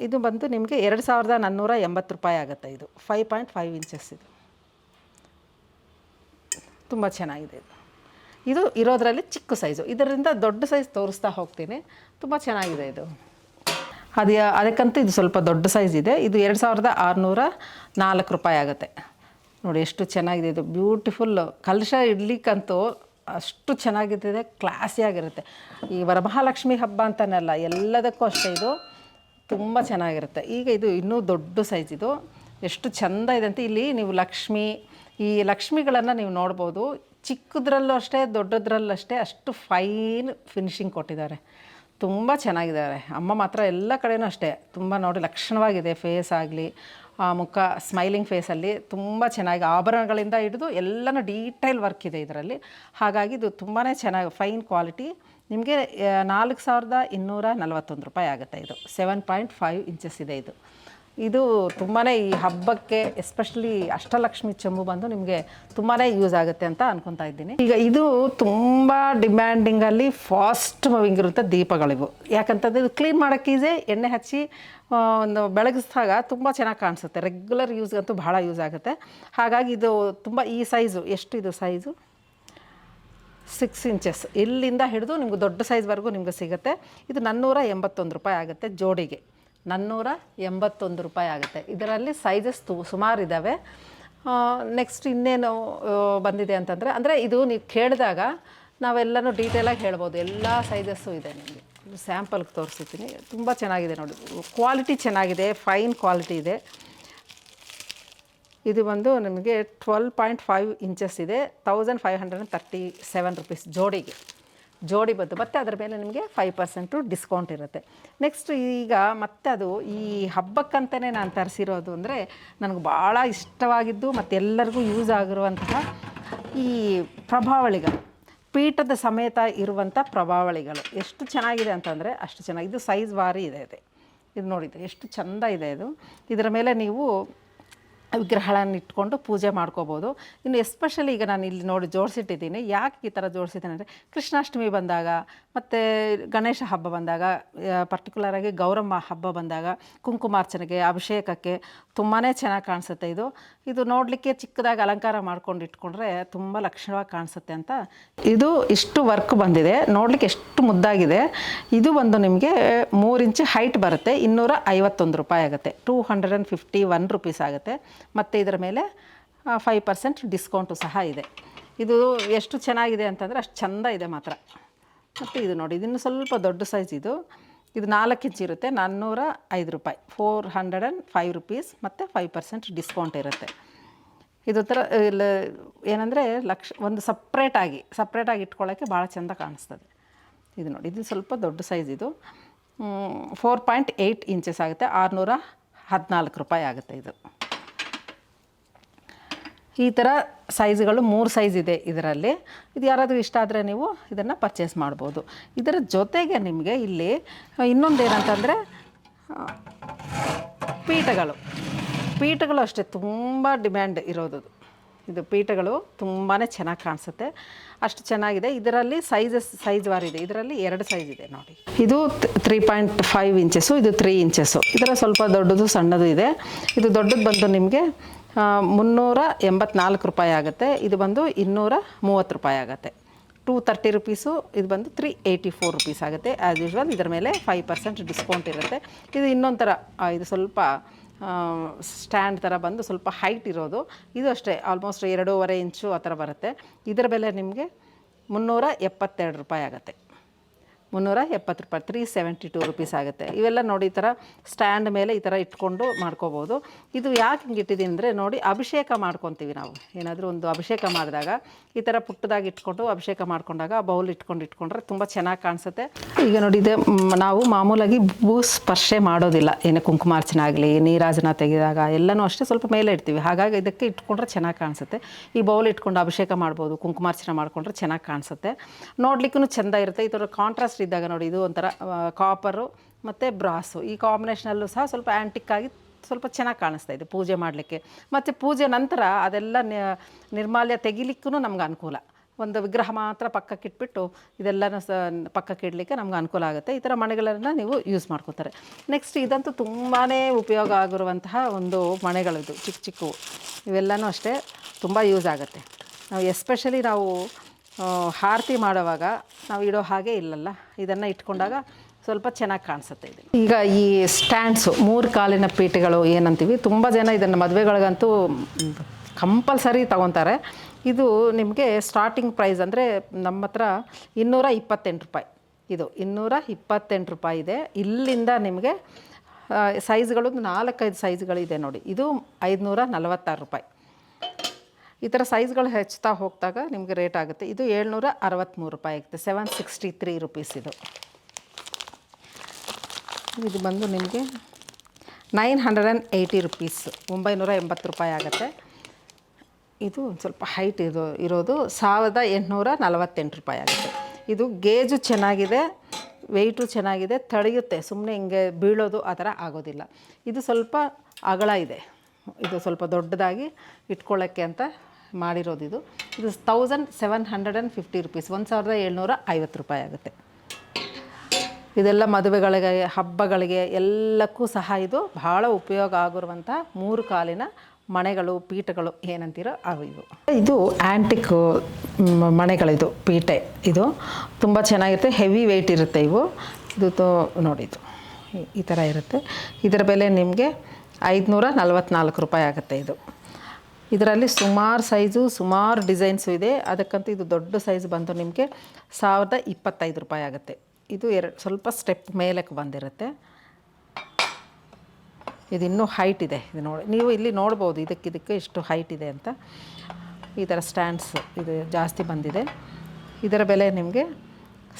ಇದು ಬಂದು ನಿಮಗೆ 2480 ರೂಪಾಯಿ ಆಗುತ್ತೆ. ಇದು 5.5 ಇಂಚಸ್ ಇದು. ತುಂಬ ಚೆನ್ನಾಗಿದೆ ಇದು ಇರೋದರಲ್ಲಿ ಚಿಕ್ಕ ಸೈಜು. ಇದರಿಂದ ದೊಡ್ಡ ಸೈಜ್ ತೋರಿಸ್ತಾ ಹೋಗ್ತೀನಿ. ತುಂಬ ಚೆನ್ನಾಗಿದೆ ಇದು. ಅದಕ್ಕಂತೂ ಇದು ಸ್ವಲ್ಪ ದೊಡ್ಡ ಸೈಜ್ ಇದೆ. ಇದು 2604 ರೂಪಾಯಿ ಆಗುತ್ತೆ. ನೋಡಿ ಎಷ್ಟು ಚೆನ್ನಾಗಿದೆ ಇದು. ಬ್ಯೂಟಿಫುಲ್ ಕಲಶ ಇಡ್ಲಿಕ್ಕಂತೂ ಅಷ್ಟು ಚೆನ್ನಾಗಿರ್ತದೆ, ಕ್ಲಾಸಿಯಾಗಿರುತ್ತೆ. ಈ ವರಮಹಾಲಕ್ಷ್ಮಿ ಹಬ್ಬ ಅಂತನಲ್ಲ, ಎಲ್ಲದಕ್ಕೂ ಅಷ್ಟೇ ಇದು ತುಂಬ ಚೆನ್ನಾಗಿರುತ್ತೆ. ಈಗ ಇದು ಇನ್ನೂ ದೊಡ್ಡ ಸೈಜ್. ಇದು ಎಷ್ಟು ಚೆಂದ ಇದೆ ಅಂತ. ಇಲ್ಲಿ ನೀವು ಈ ಲಕ್ಷ್ಮಿಗಳನ್ನು ನೀವು ನೋಡ್ಬೋದು. ಚಿಕ್ಕದ್ರಲ್ಲೂ ಅಷ್ಟೇ, ದೊಡ್ಡದ್ರಲ್ಲೂ ಅಷ್ಟೇ, ಅಷ್ಟು ಫೈನ್ ಫಿನಿಶಿಂಗ್ ಕೊಟ್ಟಿದ್ದಾರೆ. ತುಂಬ ಚೆನ್ನಾಗಿದ್ದಾರೆ. ಅಮ್ಮ ಮಾತ್ರ ಎಲ್ಲ ಕಡೆಯೂ ಅಷ್ಟೇ ತುಂಬ ನೋಡಿ ಲಕ್ಷಣವಾಗಿದೆ. ಫೇಸ್ ಆಗಲಿ, ಮುಖ ಸ್ಮೈಲಿಂಗ್ ಫೇಸಲ್ಲಿ ತುಂಬ ಚೆನ್ನಾಗಿ, ಆಭರಣಗಳಿಂದ ಹಿಡಿದು ಎಲ್ಲನೂ ಡೀಟೈಲ್ ವರ್ಕ್ ಇದೆ ಇದರಲ್ಲಿ. ಹಾಗಾಗಿ ಇದು ತುಂಬಾ ಚೆನ್ನಾಗಿ ಫೈನ್ ಕ್ವಾಲಿಟಿ. ನಿಮಗೆ 4241 ರೂಪಾಯಿ ಆಗುತ್ತೆ. ಇದು 7.5 ಇಂಚಸ್ ಇದೆ ಇದು. ಇದು ತುಂಬಾ ಈ ಹಬ್ಬಕ್ಕೆ ಎಸ್ಪೆಷಲಿ ಅಷ್ಟಲಕ್ಷ್ಮಿ ಚೆಂಬು ಬಂದು ನಿಮಗೆ ತುಂಬಾ ಯೂಸ್ ಆಗುತ್ತೆ ಅಂತ ಅನ್ಕೊತಾ ಇದ್ದೀನಿ. ಈಗ ಇದು ತುಂಬ ಡಿಮ್ಯಾಂಡಿಂಗಲ್ಲಿ ಫಾಸ್ಟ್ ಮೂವಿಂಗ್ ಇರುತ್ತೆ ದೀಪಗಳಿವು. ಯಾಕಂತಂದರೆ ಇದು ಕ್ಲೀನ್ ಮಾಡೋಕ್ಕೆ ಈಸೆ, ಎಣ್ಣೆ ಹಚ್ಚಿ ಒಂದು ಬೆಳಗಿಸಿದಾಗ ತುಂಬ ಚೆನ್ನಾಗಿ ಕಾಣಿಸುತ್ತೆ. ರೆಗ್ಯುಲರ್ ಯೂಸ್ಗಂತೂ ಭಾಳ ಯೂಸ್ ಆಗುತ್ತೆ. ಹಾಗಾಗಿ ಇದು ತುಂಬ ಈ ಸೈಜು ಎಷ್ಟು ಇದು ಸೈಜು 6 ಇಂಚಸ್ ಇಲ್ಲಿಂದ ಹಿಡಿದು ನಿಮ್ಗೆ ದೊಡ್ಡ ಸೈಜ್ವರೆಗೂ ನಿಮ್ಗೆ ಸಿಗುತ್ತೆ. ಇದು 481 ರೂಪಾಯಿ ಆಗುತ್ತೆ ಜೋಡಿಗೆ. 481 ರೂಪಾಯಿ ಆಗುತ್ತೆ. ಇದರಲ್ಲಿ ಸೈಜಸ್ ಸುಮಾರು ಇದ್ದಾವೆ. ನೆಕ್ಸ್ಟ್ ಇನ್ನೇನು ಬಂದಿದೆ ಅಂತಂದರೆ, ಅಂದರೆ ಇದು ನೀವು ಕೇಳಿದಾಗ ನಾವೆಲ್ಲನೂ ಡೀಟೇಲಾಗಿ ಹೇಳ್ಬೋದು. ಎಲ್ಲ ಸೈಜಸ್ಸು ಇದೆ ನಿಮಗೆ. ಸ್ಯಾಂಪಲ್ಗೆ ತೋರಿಸ್ತೀನಿ. ತುಂಬ ಚೆನ್ನಾಗಿದೆ ನೋಡಿ, ಕ್ವಾಲಿಟಿ ಚೆನ್ನಾಗಿದೆ, ಫೈನ್ ಕ್ವಾಲಿಟಿ ಇದೆ. ಇದು ಬಂದು ನಿಮಗೆ 12.5 ಇಂಚಸ್ ಇದೆ. 1537 ರುಪೀಸ್ ಜೋಡಿ ಬಂದು. ಮತ್ತು ಅದರ ಮೇಲೆ ನಿಮಗೆ 5% ಡಿಸ್ಕೌಂಟ್ ಇರುತ್ತೆ. ನೆಕ್ಸ್ಟ್ ಈಗ ಮತ್ತೆ ಅದು ಈ ಹಬ್ಬಕ್ಕಂತಲೇ ನಾನು ತರಿಸಿರೋದು ಅಂದರೆ ನನಗೆ ಭಾಳ ಇಷ್ಟವಾಗಿದ್ದು ಮತ್ತು ಎಲ್ಲರಿಗೂ ಯೂಸ್ ಆಗಿರುವಂತಹ ಈ ಪ್ರಭಾವಳಿಗಳು, ಪೀಠದ ಸಮೇತ ಇರುವಂಥ ಪ್ರಭಾವಳಿಗಳು ಎಷ್ಟು ಚೆನ್ನಾಗಿದೆ ಅಂತಂದರೆ ಅಷ್ಟು ಚೆನ್ನಾಗಿ. ಇದು ಸೈಜ್ ವಾರಿ ಇದೆ. ಇದು ನೋಡಿದರೆ ಎಷ್ಟು ಚೆಂದ ಇದೆ. ಇದರ ಮೇಲೆ ನೀವು ವಿಗ್ರಹಗಳನ್ನು ಇಟ್ಕೊಂಡು ಪೂಜೆ ಮಾಡ್ಕೋಬೋದು. ಇನ್ನು ಎಸ್ಪೆಷಲಿ ಈಗ ನಾನು ಇಲ್ಲಿ ನೋಡಿ ಜೋಡಿಸಿಟ್ಟಿದ್ದೀನಿ. ಯಾಕೆ ಈ ಥರ ಜೋಡಿಸಿದ್ದೀನಿ ಅಂದರೆ, ಕೃಷ್ಣಾಷ್ಟಮಿ ಬಂದಾಗ ಮತ್ತು ಗಣೇಶ ಹಬ್ಬ ಬಂದಾಗ, ಪರ್ಟಿಕ್ಯುಲರಾಗಿ ಗೌರಮ್ಮ ಹಬ್ಬ ಬಂದಾಗ ಕುಂಕುಮಾರ್ಚನೆಗೆ, ಅಭಿಷೇಕಕ್ಕೆ ತುಂಬಾ ಚೆನ್ನಾಗಿ ಕಾಣಿಸುತ್ತೆ. ಇದು ನೋಡಲಿಕ್ಕೆ ಚಿಕ್ಕದಾಗಿ ಅಲಂಕಾರ ಮಾಡ್ಕೊಂಡು ಇಟ್ಕೊಂಡ್ರೆ ತುಂಬ ಲಕ್ಷಣವಾಗಿ ಕಾಣಿಸುತ್ತೆ ಅಂತ. ಇದು ಇಷ್ಟು ವರ್ಕ್ ಬಂದಿದೆ, ನೋಡಲಿಕ್ಕೆ ಎಷ್ಟು ಮುದ್ದಾಗಿದೆ. ಇದು ಒಂದು ನಿಮಗೆ 3 ಇಂಚ್ ಹೈಟ್ ಬರುತ್ತೆ. 251 ರೂಪಾಯಿ ಆಗುತ್ತೆ. 251 ರುಪೀಸ್ ಆಗುತ್ತೆ. ಮತ್ತು ಇದರ ಮೇಲೆ 5% ಡಿಸ್ಕೌಂಟು ಸಹ ಇದೆ. ಇದು ಎಷ್ಟು ಚೆನ್ನಾಗಿದೆ ಅಂತಂದರೆ ಅಷ್ಟು ಚೆಂದ ಇದೆ ಮಾತ್ರ. ಮತ್ತು ಇದು ನೋಡಿ, ಇದನ್ನು ಸ್ವಲ್ಪ ದೊಡ್ಡ ಸೈಜ್. ಇದು 4 ಇಂಚ್ ಇರುತ್ತೆ. 405 ರೂಪಾಯಿ, 405 ರುಪೀಸ್ ಮತ್ತು 5% ಡಿಸ್ಕೌಂಟ್ ಇರುತ್ತೆ. ಇದು ಥರ ಇಲ್ಲ ಏನಂದರೆ ಒಂದು ಸಪ್ರೇಟಾಗಿ ಇಟ್ಕೊಳ್ಳೋಕ್ಕೆ ಭಾಳ ಚೆಂದ ಕಾಣಿಸ್ತದೆ. ಇದು ನೋಡಿ, ಇದು ಸ್ವಲ್ಪ ದೊಡ್ಡ ಸೈಜ್. ಇದು 4.8 ಇಂಚಸ್ ಆಗುತ್ತೆ. 614 ರೂಪಾಯಿ ಆಗುತ್ತೆ. ಈ ಥರ ಸೈಜ್ಗಳು 3 ಸೈಜ್ ಇದೆ ಇದರಲ್ಲಿ. ಇದು ಯಾರಾದರೂ ಇಷ್ಟ ಆದರೆ ನೀವು ಇದನ್ನು ಪರ್ಚೇಸ್ ಮಾಡ್ಬೋದು. ಇದರ ಜೊತೆಗೆ ನಿಮಗೆ ಇಲ್ಲಿ ಇನ್ನೊಂದು ಏನಂತಂದರೆ ಪೀಠಗಳು ಅಷ್ಟೇ ತುಂಬ ಡಿಮ್ಯಾಂಡ್ ಇರೋದು. ಇದು ಪೀಠಗಳು ತುಂಬಾ ಚೆನ್ನಾಗಿ ಕಾಣಿಸುತ್ತೆ, ಅಷ್ಟು ಚೆನ್ನಾಗಿದೆ. ಇದರಲ್ಲಿ ಸೈಜ್ ವಾರಿದೆ. ಇದರಲ್ಲಿ 2 ಸೈಜ್ ಇದೆ ನೋಡಿ. ಇದು 3.5 ಇಂಚಸ್ಸು, ಇದು 3 ಇಂಚಸ್ಸು. ಇದರ ಸ್ವಲ್ಪ ದೊಡ್ಡದು ಸಣ್ಣದು ಇದೆ. ಇದು ದೊಡ್ಡದು ಬಂದು ನಿಮಗೆ 384 ರೂಪಾಯಿ ಆಗುತ್ತೆ. ಇದು ಬಂದು 230 ರೂಪಾಯಿ ಆಗುತ್ತೆ. 230 ರುಪೀಸು. ಇದು ಬಂದು 384 ರುಪೀಸ್ ಆಗುತ್ತೆ. ಆ್ಯಸ್ ಯೂಶ್ವಲ್ ಇದರ ಮೇಲೆ 5% ಡಿಸ್ಕೌಂಟ್ ಇರುತ್ತೆ. ಇದು ಇನ್ನೊಂದು ಥರ, ಇದು ಸ್ವಲ್ಪ ಸ್ಟ್ಯಾಂಡ್ ಥರ ಬಂದು ಸ್ವಲ್ಪ ಹೈಟ್ ಇರೋದು. ಇದು ಅಷ್ಟೇ ಆಲ್ಮೋಸ್ಟ್ 2.5 ಇಂಚು ಆ ಥರ ಬರುತ್ತೆ. ಇದರ ಬೆಲೆ ನಿಮಗೆ 372 ರೂಪಾಯಿ ಆಗುತ್ತೆ. 370 ರೂಪಾಯಿ, 372 ರುಪೀಸ್ ಆಗುತ್ತೆ. ಇವೆಲ್ಲ ನೋಡಿ ಈ ಥರ ಸ್ಟ್ಯಾಂಡ್ ಮೇಲೆ ಈ ಥರ ಇಟ್ಕೊಂಡು ಮಾಡ್ಕೋಬೋದು. ಇದು ಯಾಕೆ ಹಿಂಗೆ ಇಟ್ಟಿದ್ದೀನಿ ಅಂದರೆ ನೋಡಿ, ಅಭಿಷೇಕ ಮಾಡ್ಕೊತೀವಿ ನಾವು. ಏನಾದರೂ ಒಂದು ಅಭಿಷೇಕ ಮಾಡಿದಾಗ ಈ ಥರ ಪುಟ್ಟದಾಗಿ ಇಟ್ಕೊಂಡು ಅಭಿಷೇಕ ಮಾಡ್ಕೊಂಡಾಗ ಬೌಲ್ ಇಟ್ಕೊಂಡ್ರೆ ತುಂಬ ಚೆನ್ನಾಗಿ ಕಾಣಿಸುತ್ತೆ. ಈಗ ನೋಡಿ, ಇದೆ ನಾವು ಮಾಮೂಲಾಗಿ ಸ್ಪರ್ಶೆ ಮಾಡೋದಿಲ್ಲ. ಏನೇ ಕುಂಕುಮಾರ್ಚನೆ ಆಗಲಿ, ನೀರಾಜನ ತೆಗೆದಾಗ ಎಲ್ಲನೂ ಅಷ್ಟೇ ಸ್ವಲ್ಪ ಮೇಲೆ ಇಡ್ತೀವಿ. ಹಾಗಾಗಿ ಇದಕ್ಕೆ ಇಟ್ಕೊಂಡ್ರೆ ಚೆನ್ನಾಗಿ ಕಾಣಿಸುತ್ತೆ. ಈ ಬೌಲ್ ಇಟ್ಕೊಂಡು ಅಭಿಷೇಕ ಮಾಡ್ಬೋದು, ಕುಂಕುಮಾರ್ಚನೆ ಮಾಡ್ಕೊಂಡ್ರೆ ಚೆನ್ನಾಗಿ ಕಾಣಿಸುತ್ತೆ, ನೋಡಲಿಕ್ಕೂ ಚೆಂದ ಇರುತ್ತೆ. ಈ ಥರ ಕಾಂಟ್ರಾಸ್ಟ್ ಇದ್ದಾಗ ನೋಡಿ, ಇದು ಒಂಥರ ಕಾಪರು ಮತ್ತು ಬ್ರಾಸು, ಈ ಕಾಂಬಿನೇಷನಲ್ಲೂ ಸಹ ಸ್ವಲ್ಪ ಆ್ಯಂಟಿಕ್ಕಾಗಿ ಸ್ವಲ್ಪ ಚೆನ್ನಾಗಿ ಕಾಣಿಸ್ತಾ ಇದೆ ಪೂಜೆ ಮಾಡಲಿಕ್ಕೆ. ಮತ್ತು ಪೂಜೆ ನಂತರ ಅದೆಲ್ಲ ನಿರ್ಮಾಲ್ಯ ತೆಗಿಲಿಕ್ಕೂ ನಮ್ಗೆ ಅನುಕೂಲ. ಒಂದು ವಿಗ್ರಹ ಮಾತ್ರ ಪಕ್ಕಕ್ಕೆ ಇಟ್ಬಿಟ್ಟು ಇದೆಲ್ಲನೂ ಪಕ್ಕಕ್ಕೆ ಇಡಲಿಕ್ಕೆ ನಮ್ಗೆ ಅನುಕೂಲ ಆಗುತ್ತೆ. ಈ ಥರ ಮಣೆಗಳನ್ನು ನೀವು ಯೂಸ್ ಮಾಡ್ಕೋತಾರೆ. ನೆಕ್ಸ್ಟ್ ಇದಂತೂ ತುಂಬಾ ಉಪಯೋಗ ಆಗಿರುವಂತಹ ಒಂದು ಮಣೆಗಳಿದು, ಚಿಕ್ಕವು. ಇವೆಲ್ಲನೂ ಅಷ್ಟೇ ತುಂಬ ಯೂಸ್ ಆಗುತ್ತೆ. ನಾವು ಎಸ್ಪೆಷಲಿ ನಾವು ಆರತಿ ಮಾಡುವಾಗ ನಾವು ಇಡೋ ಹಾಗೆ ಇಲ್ಲಲ್ಲ, ಇದನ್ನು ಇಟ್ಕೊಂಡಾಗ ಸ್ವಲ್ಪ ಚೆನ್ನಾಗಿ ಕಾಣಿಸುತ್ತೆ. ಇದು ಈಗ ಈ ಸ್ಟ್ಯಾಂಡ್ಸು, 3 ಕಾಲಿನ ಪೀಠಗಳು ಏನಂತೀವಿ, ತುಂಬ ಜನ ಇದನ್ನು ಮದುವೆಗಳಿಗಂತೂ ಕಂಪಲ್ಸರಿ ತೊಗೊತಾರೆ. ಇದು ನಿಮಗೆ ಸ್ಟಾರ್ಟಿಂಗ್ ಪ್ರೈಸ್ ಅಂದರೆ ನಮ್ಮ ಹತ್ರ 228 ರೂಪಾಯಿ. ಇದು 228 ರೂಪಾಯಿ ಇದೆ. ಇಲ್ಲಿಂದ ನಿಮಗೆ ಸೈಜ್ಗಳು 4-5 ಸೈಜ್ಗಳಿದೆ ನೋಡಿ. ಇದು 546 ರೂಪಾಯಿ. ಈ ಥರ ಸೈಜ್ಗಳು ಹೆಚ್ಚುತ್ತಾ ಹೋಗ್ದಾಗ ನಿಮಗೆ ರೇಟ್ ಆಗುತ್ತೆ. ಇದು 763 ರೂಪಾಯಿ ಆಗುತ್ತೆ. 763 ರುಪೀಸ್ ಇದು. ಇದು ಬಂದು ನಿಮಗೆ 980 ರುಪೀಸ್, 980 ರೂಪಾಯಿ ಆಗುತ್ತೆ. ಇದು ಒಂದು ಸ್ವಲ್ಪ ಹೈಟ್ ಇರೋದು 1848 ರೂಪಾಯಿ ಆಗುತ್ತೆ. ಇದು ಗೇಜು ಚೆನ್ನಾಗಿದೆ, ವೆಯ್ಟು ಚೆನ್ನಾಗಿದೆ, ತಡೆಯುತ್ತೆ, ಸುಮ್ಮನೆ ಹಿಂಗೆ ಬೀಳೋದು ಆ ಥರ ಆಗೋದಿಲ್ಲ. ಇದು ಸ್ವಲ್ಪ ಅಗಲ ಇದೆ, ಇದು ಸ್ವಲ್ಪ ದೊಡ್ಡದಾಗಿ ಇಟ್ಕೊಳ್ಳೋಕ್ಕೆ ಅಂತ ಮಾಡಿರೋದು. ಇದು 1750 ರುಪೀಸ್, 1750 ರೂಪಾಯಿ ಆಗುತ್ತೆ. ಇದೆಲ್ಲ ಮದುವೆಗಳಿಗೆ, ಹಬ್ಬಗಳಿಗೆ ಎಲ್ಲಕ್ಕೂ ಸಹ ಇದು ಭಾಳ ಉಪಯೋಗ ಆಗಿರುವಂಥ 3 ಕಾಲಿನ ಮಣೆಗಳು, ಪೀಠಗಳು ಏನಂತೀರೋ ಅವು ಇವು. ಇದು ಆ್ಯಂಟಿಕ್ ಮಣೆಗಳಿದು, ಪೀಠೆ. ಇದು ತುಂಬ ಚೆನ್ನಾಗಿರುತ್ತೆ, ಹೆವಿ ವೆಯ್ಟ್ ಇರುತ್ತೆ ಇವು. ಇದು ನೋಡಿ, ಇದು ಈ ಥರ ಇರುತ್ತೆ. ಇದರ ಬೆಲೆ ನಿಮಗೆ 544 ರೂಪಾಯಿ ಆಗುತ್ತೆ. ಇದು ಇದರಲ್ಲಿ ಸುಮಾರು ಸೈಜು, ಸುಮಾರು ಡಿಸೈನ್ಸು ಇದೆ. ಅದಕ್ಕಂತೂ ಇದು ದೊಡ್ಡ ಸೈಜ್ ಬಂದು ನಿಮಗೆ 1025 ರೂಪಾಯಿ ಆಗುತ್ತೆ. ಇದು ಸ್ವಲ್ಪ ಸ್ಟೆಪ್ ಮೇಲಕ್ಕೆ ಬಂದಿರುತ್ತೆ. ಇದು ಇನ್ನೂ ಹೈಟ್ ಇದೆ. ಇದು ನೋಡಿ, ನೀವು ಇಲ್ಲಿ ನೋಡ್ಬೋದು ಇದಕ್ಕೆ ಎಷ್ಟು ಹೈಟ್ ಇದೆ ಅಂತ. ಈ ಥರ ಸ್ಟ್ಯಾಂಡ್ಸ್ ಇದು ಜಾಸ್ತಿ ಬಂದಿದೆ. ಇದರ ಬೆಲೆ ನಿಮಗೆ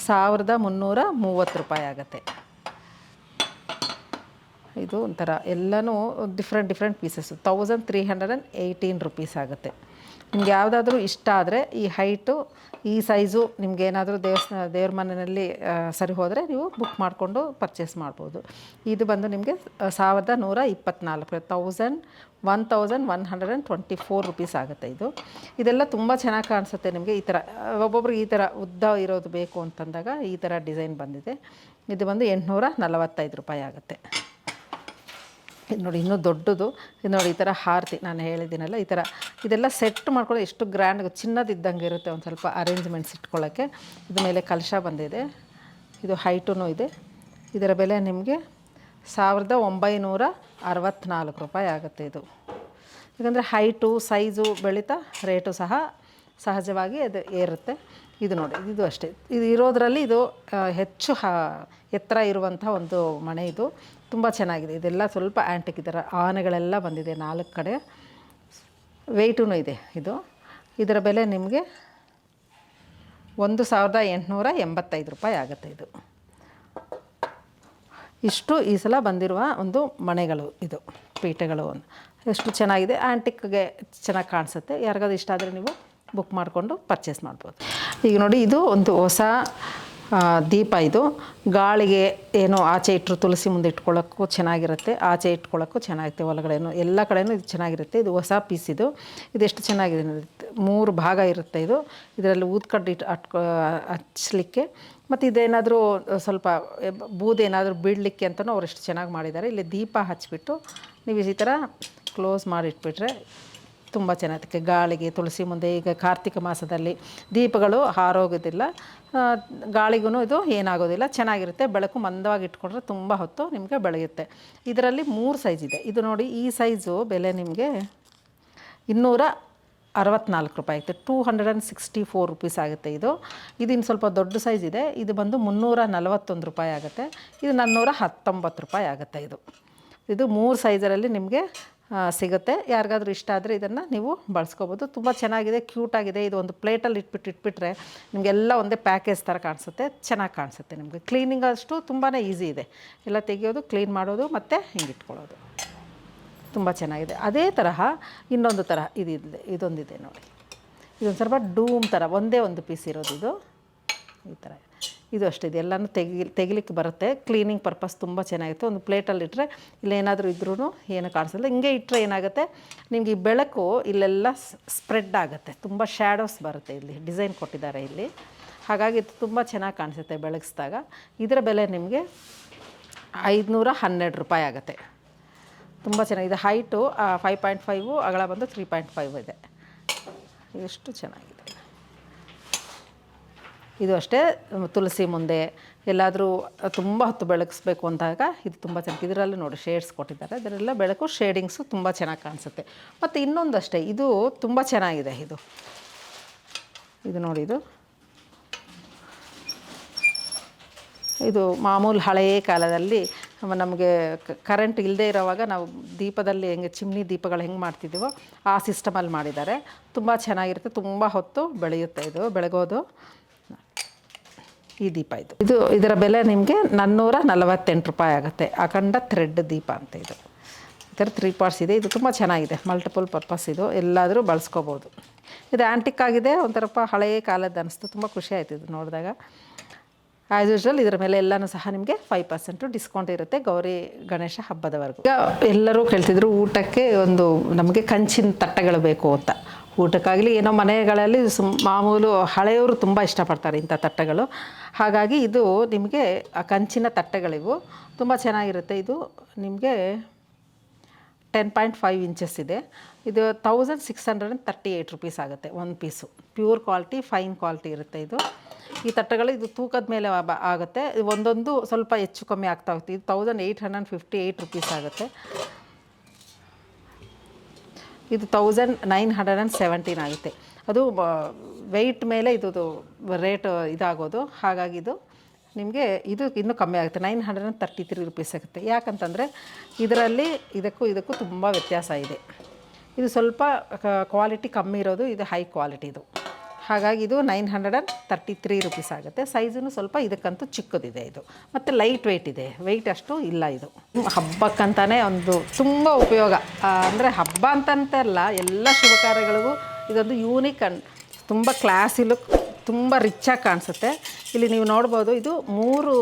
1330 ರೂಪಾಯಿ ಆಗುತ್ತೆ. ಇದು ಒಂಥರ ಎಲ್ಲನೂ ಡಿಫ್ರೆಂಟ್ ಪೀಸಸ್ಸು, 1318 ರುಪೀಸ್ ಆಗುತ್ತೆ. ನಿಮ್ಗೆ ಯಾವುದಾದ್ರೂ ಇಷ್ಟ ಆದರೆ ಈ ಹೈಟು, ಈ ಸೈಜು ನಿಮ್ಗೆ ಏನಾದರೂ ದೇವ್ರ ಮನೆಯಲ್ಲಿ ಸರಿ ಹೋದರೆ ನೀವು ಬುಕ್ ಮಾಡಿಕೊಂಡು ಪರ್ಚೇಸ್ ಮಾಡ್ಬೋದು. ಇದು ಬಂದು ನಿಮಗೆ 1124 1124 ರುಪೀಸ್ ಆಗುತ್ತೆ. ಇದೆಲ್ಲ ತುಂಬ ಚೆನ್ನಾಗಿ ಕಾಣಿಸುತ್ತೆ ನಿಮಗೆ. ಈ ಥರ ಒಬ್ಬೊಬ್ರಿಗೆ ಈ ಥರ ಉದ್ದ ಇರೋದು ಬೇಕು ಅಂತಂದಾಗ ಈ ಥರ ಡಿಸೈನ್ ಬಂದಿದೆ. ಇದು ಬಂದು 845 ರೂಪಾಯಿ ಆಗುತ್ತೆ. ಇದು ನೋಡಿ, ಇನ್ನೂ ದೊಡ್ಡದು. ಇದು ನೋಡಿ, ಈ ಥರ ಹಾರತಿ ನಾನು ಹೇಳಿದ್ದೀನಲ್ಲ, ಈ ಥರ ಇದೆಲ್ಲ ಸೆಟ್ ಮಾಡ್ಕೊಳ್ಳೋ ಎಷ್ಟು ಗ್ರ್ಯಾಂಡ್, ಚಿನ್ನದಿದ್ದಂಗೆ ಇರುತ್ತೆ. ಒಂದು ಸ್ವಲ್ಪ ಅರೇಂಜ್ಮೆಂಟ್ಸ್ ಇಟ್ಕೊಳ್ಳೋಕ್ಕೆ. ಇದು ಮೇಲೆ ಕಲಶ ಬಂದಿದೆ. ಇದು ಹೈಟೂ ಇದೆ. ಇದರ ಬೆಲೆ ನಿಮಗೆ 1964 ರೂಪಾಯಿ ಆಗುತ್ತೆ. ಇದು ಯಾಕಂದರೆ ಹೈಟು ಸೈಜು ಬೆಳೀತಾ ರೇಟು ಸಹ ಸಹಜವಾಗಿ ಅದು ಏರುತ್ತೆ. ಇದು ನೋಡಿ, ಇದು ಅಷ್ಟೇ. ಇದು ಇರೋದರಲ್ಲಿ ಇದು ಹೆಚ್ಚು ಎತ್ತರ ಇರುವಂಥ ಒಂದು ಮಣೆ. ಇದು ತುಂಬ ಚೆನ್ನಾಗಿದೆ. ಇದೆಲ್ಲ ಸ್ವಲ್ಪ ಆ್ಯಂಟಿಕ್, ಇದರ ಆನೆಗಳೆಲ್ಲ ಬಂದಿದೆ 4 ಕಡೆ. ವೆಯ್ಟೂ ಇದೆ. ಇದರ ಬೆಲೆ ನಿಮಗೆ 1885 ರೂಪಾಯಿ ಆಗುತ್ತೆ. ಇಷ್ಟು ಈ ಸಲ ಬಂದಿರುವ ಒಂದು ಮಣೆಗಳು, ಇದು ಪೀಠಗಳು. ಎಷ್ಟು ಚೆನ್ನಾಗಿದೆ, ಆ್ಯಂಟಿಕ್ಗೆ ಚೆನ್ನಾಗಿ ಕಾಣಿಸುತ್ತೆ. ಯಾರಿಗಾದ್ರು ಇಷ್ಟ ಆದರೆ ನೀವು ಬುಕ್ ಮಾಡಿಕೊಂಡು ಪರ್ಚೇಸ್ ಮಾಡ್ಬೋದು. ಈಗ ನೋಡಿ, ಇದು ಒಂದು ಹೊಸ ದೀಪ. ಇದು ಗಾಳಿಗೆ ಏನೋ ಆಚೆ ಇಟ್ಟರು ತುಳಸಿ ಮುಂದೆ ಇಟ್ಕೊಳ್ಳೋಕ್ಕೂ ಚೆನ್ನಾಗಿರುತ್ತೆ, ಆಚೆ ಇಟ್ಕೊಳ್ಳೋಕ್ಕೂ ಚೆನ್ನಾಗಿರುತ್ತೆ, ಒಳಗಡೆನೂ ಎಲ್ಲ ಕಡೆಯೂ ಇದು ಚೆನ್ನಾಗಿರುತ್ತೆ. ಇದು ಹೊಸ ಪೀಸ್. ಇದು ಎಷ್ಟು ಚೆನ್ನಾಗಿದೆ, 3 ಭಾಗ ಇರುತ್ತೆ. ಇದರಲ್ಲಿ ಊದ್ಕಡ್ಡಿ ಹಚ್ಚಲಿಕ್ಕೆ, ಮತ್ತು ಇದೇನಾದರೂ ಸ್ವಲ್ಪ ಬೂದು ಏನಾದರೂ ಬೀಳಲಿಕ್ಕೆ ಅಂತಲೂ ಅವ್ರು ಎಷ್ಟು ಚೆನ್ನಾಗಿ ಮಾಡಿದ್ದಾರೆ. ಇಲ್ಲಿ ದೀಪ ಹಚ್ಚಿಬಿಟ್ಟು ನೀವು ಈ ಥರ ಕ್ಲೋಸ್ ಮಾಡಿಟ್ಬಿಟ್ರೆ ತುಂಬ ಚೆನ್ನಾಗಿರುತ್ತೆ. ಗಾಳಿಗೆ, ತುಳಸಿ ಮುಂದೆ, ಈಗ ಕಾರ್ತಿಕ ಮಾಸದಲ್ಲಿ ದೀಪಗಳು ಹಾರೋಗೋದಿಲ್ಲ, ಗಾಳಿಗೂ ಇದು ಏನಾಗೋದಿಲ್ಲ, ಚೆನ್ನಾಗಿರುತ್ತೆ. ಬೆಳಕು ಮಂದವಾಗಿ ಇಟ್ಕೊಂಡ್ರೆ ತುಂಬ ಹೊತ್ತು ನಿಮಗೆ ಬೆಳೆಯುತ್ತೆ. ಇದರಲ್ಲಿ 3 ಸೈಜ್ ಇದೆ. ಇದು ನೋಡಿ, ಈ ಸೈಜು ಬೆಲೆ ನಿಮಗೆ 264 ರೂಪಾಯಿ ಆಗುತ್ತೆ, 264 ರುಪೀಸ್ ಆಗುತ್ತೆ. ಇದಿನ್ನು ಸ್ವಲ್ಪ ದೊಡ್ಡ ಸೈಜ್ ಇದೆ. ಇದು ಬಂದು 341 ರೂಪಾಯಿ ಆಗುತ್ತೆ. ಇದು 419 ರೂಪಾಯಿ ಆಗುತ್ತೆ. ಇದು 3 ಸೈಜರಲ್ಲಿ ನಿಮಗೆ ಸಿಗುತ್ತೆ. ಯಾರಿಗಾದ್ರೂ ಇಷ್ಟ ಆದರೆ ಇದನ್ನು ನೀವು ಬಳಸ್ಕೋಬೋದು. ತುಂಬ ಚೆನ್ನಾಗಿದೆ, ಕ್ಯೂಟಾಗಿದೆ. ಇದು ಒಂದು ಪ್ಲೇಟಲ್ಲಿ ಇಟ್ಬಿಟ್ರೆ ನಿಮಗೆಲ್ಲ ಒಂದೇ ಪ್ಯಾಕೇಜ್ ಥರ ಕಾಣಿಸುತ್ತೆ, ಚೆನ್ನಾಗಿ ಕಾಣಿಸುತ್ತೆ. ನಿಮಗೆ ಕ್ಲೀನಿಂಗ್ ಅಷ್ಟು ತುಂಬಾ ಈಸಿ ಇದೆ. ಎಲ್ಲ ತೆಗೆಯೋದು, ಕ್ಲೀನ್ ಮಾಡೋದು, ಮತ್ತು ಹಿಂಗೆ ಇಟ್ಕೊಳ್ಳೋದು ತುಂಬ ಚೆನ್ನಾಗಿದೆ. ಅದೇ ತರಹ ಇನ್ನೊಂದು ಥರ ಇದೊಂದಿದೆ ನೋಡಿ. ಇದೊಂದು ಸ್ವಲ್ಪ ಡೂಮ್ ಥರ ಒಂದೇ ಒಂದು ಪೀಸ್ ಇರೋದು. ಈ ಥರ ಇದು ಅಷ್ಟೇ. ಎಲ್ಲನೂ ತೆಗಿಲಿಕ್ಕೆ ಬರುತ್ತೆ. ಕ್ಲೀನಿಂಗ್ ಪರ್ಪಸ್ ತುಂಬ ಚೆನ್ನಾಗಿರುತ್ತೆ. ಒಂದು ಪ್ಲೇಟಲ್ಲಿಟ್ಟರೆ ಇಲ್ಲೇನಾದರೂ ಇದ್ರೂ ಏನು ಕಾಣಿಸಲ್ಲ. ಹಿಂಗೆ ಇಟ್ಟರೆ ಏನಾಗುತ್ತೆ, ನಿಮಗೆ ಈ ಬೆಳಕು ಇಲ್ಲೆಲ್ಲ ಸ್ಪ್ರೆಡ್ ಆಗುತ್ತೆ, ತುಂಬ ಶ್ಯಾಡೋಸ್ ಬರುತ್ತೆ. ಇಲ್ಲಿ ಡಿಸೈನ್ ಕೊಟ್ಟಿದ್ದಾರೆ ಇಲ್ಲಿ, ಹಾಗಾಗಿ ಇದು ತುಂಬ ಚೆನ್ನಾಗಿ ಕಾಣಿಸುತ್ತೆ ಬೆಳಗಿಸಿದಾಗ. ಇದರ ಬೆಲೆ ನಿಮಗೆ 512 ರೂಪಾಯಿ ಆಗುತ್ತೆ. ತುಂಬ ಚೆನ್ನಾಗಿದೆ. ಹೈಟು 5.5, ಅಗಲ ಬಂದು 3.5 ಇದೆ. ಎಷ್ಟು ಚೆನ್ನಾಗಿದೆ. ಇದು ಅಷ್ಟೇ, ತುಳಸಿ ಮುಂದೆ ಎಲ್ಲಾದರೂ ತುಂಬ ಹೊತ್ತು ಬೆಳಗಿಸ್ಬೇಕು ಅಂದಾಗ ಇದು ತುಂಬ ಚೆನ್ನಾಗಿ. ಇದರಲ್ಲಿ ನೋಡಿ ಶೇಡ್ಸ್ ಕೊಟ್ಟಿದ್ದಾರೆ, ಇದರೆಲ್ಲ ಬೆಳಕು ಶೇಡಿಂಗ್ಸು ತುಂಬ ಚೆನ್ನಾಗಿ ಕಾಣಿಸುತ್ತೆ. ಮತ್ತು ಇನ್ನೊಂದು ಅಷ್ಟೇ, ಇದು ತುಂಬ ಚೆನ್ನಾಗಿದೆ. ಇದು ನೋಡಿ, ಇದು ಮಾಮೂಲು ಹಳೆಯ ಕಾಲದಲ್ಲಿ ನಮಗೆ ಕರೆಂಟ್ ಇಲ್ಲದೆ ಇರೋವಾಗ ನಾವು ದೀಪದಲ್ಲಿ ಹೆಂಗೆ ಚಿಮ್ನಿ ದೀಪಗಳು ಹೆಂಗೆ ಮಾಡ್ತಿದ್ದೀವೋ ಆ ಸಿಸ್ಟಮಲ್ಲಿ ಮಾಡಿದ್ದಾರೆ. ತುಂಬ ಚೆನ್ನಾಗಿರುತ್ತೆ, ತುಂಬ ಹೊತ್ತು ಬೆಳೆಯುತ್ತೆ. ಇದು ಬೆಳಗೋದು ಈ ದೀಪ. ಇದರ ಬೆಲೆ ನಿಮಗೆ 448 ರೂಪಾಯಿ ಆಗುತ್ತೆ. ಅಖಂಡ ಥ್ರೆಡ್ ದೀಪ ಅಂತ. ಈ ಥರ 3 ಪಾರ್ಟ್ಸ್ ಇದೆ. ಇದು ತುಂಬ ಚೆನ್ನಾಗಿದೆ, ಮಲ್ಟಿಪಲ್ ಪರ್ಪಸ್. ಎಲ್ಲಾದರೂ ಬಳಸ್ಕೋಬೋದು. ಇದು ಆ್ಯಂಟಿಕ್ ಆಗಿದೆ, ಒಂಥರಪ್ಪ ಹಳೆಯ ಕಾಲದ್ದು ಅನಿಸ್ತು. ತುಂಬ ಖುಷಿ ಆಯಿತು ಇದು ನೋಡಿದಾಗ. ಆ್ಯಸ್ ಯೂಶ್ವಲ್ ಇದರ ಮೇಲೆ ಎಲ್ಲನೂ ಸಹ ನಿಮಗೆ 5% ಡಿಸ್ಕೌಂಟ್ ಇರುತ್ತೆ ಗೌರಿ ಗಣೇಶ ಹಬ್ಬದವರೆಗೂ. ಈಗ ಎಲ್ಲರೂ ಕೇಳ್ತಿದ್ರು ಊಟಕ್ಕೆ ಒಂದು ನಮಗೆ ಕಂಚಿನ ತಟ್ಟೆಗಳು ಬೇಕು ಅಂತ. ಊಟಕ್ಕಾಗಲಿ ಏನೋ ಮನೆಗಳಲ್ಲಿ ಮಾಮೂಲು ಹಳೆಯವರು ತುಂಬ ಇಷ್ಟಪಡ್ತಾರೆ ಇಂಥ ತಟ್ಟೆಗಳು. ಹಾಗಾಗಿ ಇದು ನಿಮಗೆ ಕಂಚಿನ ತಟ್ಟೆಗಳಿವು ತುಂಬ ಚೆನ್ನಾಗಿರುತ್ತೆ. ಇದು ನಿಮಗೆ 10.5 ಇಂಚಸ್ ಇದೆ. ಇದು 1638 ರುಪೀಸ್ ಆಗುತ್ತೆ ಒಂದು piece. Pure quality, fine quality ಇರುತ್ತೆ ಇದು. ಈ ತಟ್ಟೆಗಳು ಇದು ತೂಕದ ಮೇಲೆ ಆಗುತ್ತೆ. ಒಂದೊಂದು ಸ್ವಲ್ಪ ಹೆಚ್ಚು ಕಮ್ಮಿ ಆಗ್ತಾ ಹೋಗುತ್ತೆ. ಇದು 1858 ರುಪೀಸ್ ಆಗುತ್ತೆ. ಇದು 1917 ಆಗುತ್ತೆ. ಅದು ವೆಯ್ಟ್ ಮೇಲೆ ಇದು ರೇಟ್ ಇದಾಗೋದು. ಹಾಗಾಗಿ ಇದು ನಿಮಗೆ ಇದು ಇನ್ನೂ ಕಮ್ಮಿ ಆಗುತ್ತೆ, 933 ರುಪೀಸ್ ಆಗುತ್ತೆ. ಯಾಕಂತಂದರೆ ಇದರಲ್ಲಿ ಇದಕ್ಕೂ ತುಂಬ ವ್ಯತ್ಯಾಸ ಇದೆ. ಇದು ಸ್ವಲ್ಪ ಕ್ವಾಲಿಟಿ ಕಮ್ಮಿ ಇರೋದು, ಇದು ಹೈ ಕ್ವಾಲಿಟಿದು. ಹಾಗಾಗಿ ಇದು 933 ರುಪೀಸ್ ಆಗುತ್ತೆ. ಸೈಜೂ ಸ್ವಲ್ಪ ಇದಕ್ಕಂತೂ ಚಿಕ್ಕದಿದೆ ಇದು, ಮತ್ತು ಲೈಟ್ ವೆಯ್ಟ್ ಇದೆ, ವೆಯ್ಟ್ ಅಷ್ಟು ಇಲ್ಲ. ಇದು ಹಬ್ಬಕ್ಕಂತಾನೆ ಒಂದು ತುಂಬ ಉಪಯೋಗ. ಅಂದರೆ ಹಬ್ಬ ಅಂತಂತಲ್ಲ, ಎಲ್ಲ ಶುಭ ಕಾರ್ಯಗಳಿಗೂ ಇದೊಂದು ಯೂನಿಕ್ ಆ್ಯಂಡ್ ತುಂಬ ಕ್ಲಾಸಿ ಲುಕ್, ತುಂಬ ರಿಚ್ಚಾಗಿ ಕಾಣಿಸುತ್ತೆ. ಇಲ್ಲಿ ನೀವು ನೋಡ್ಬೋದು, ಇದು 3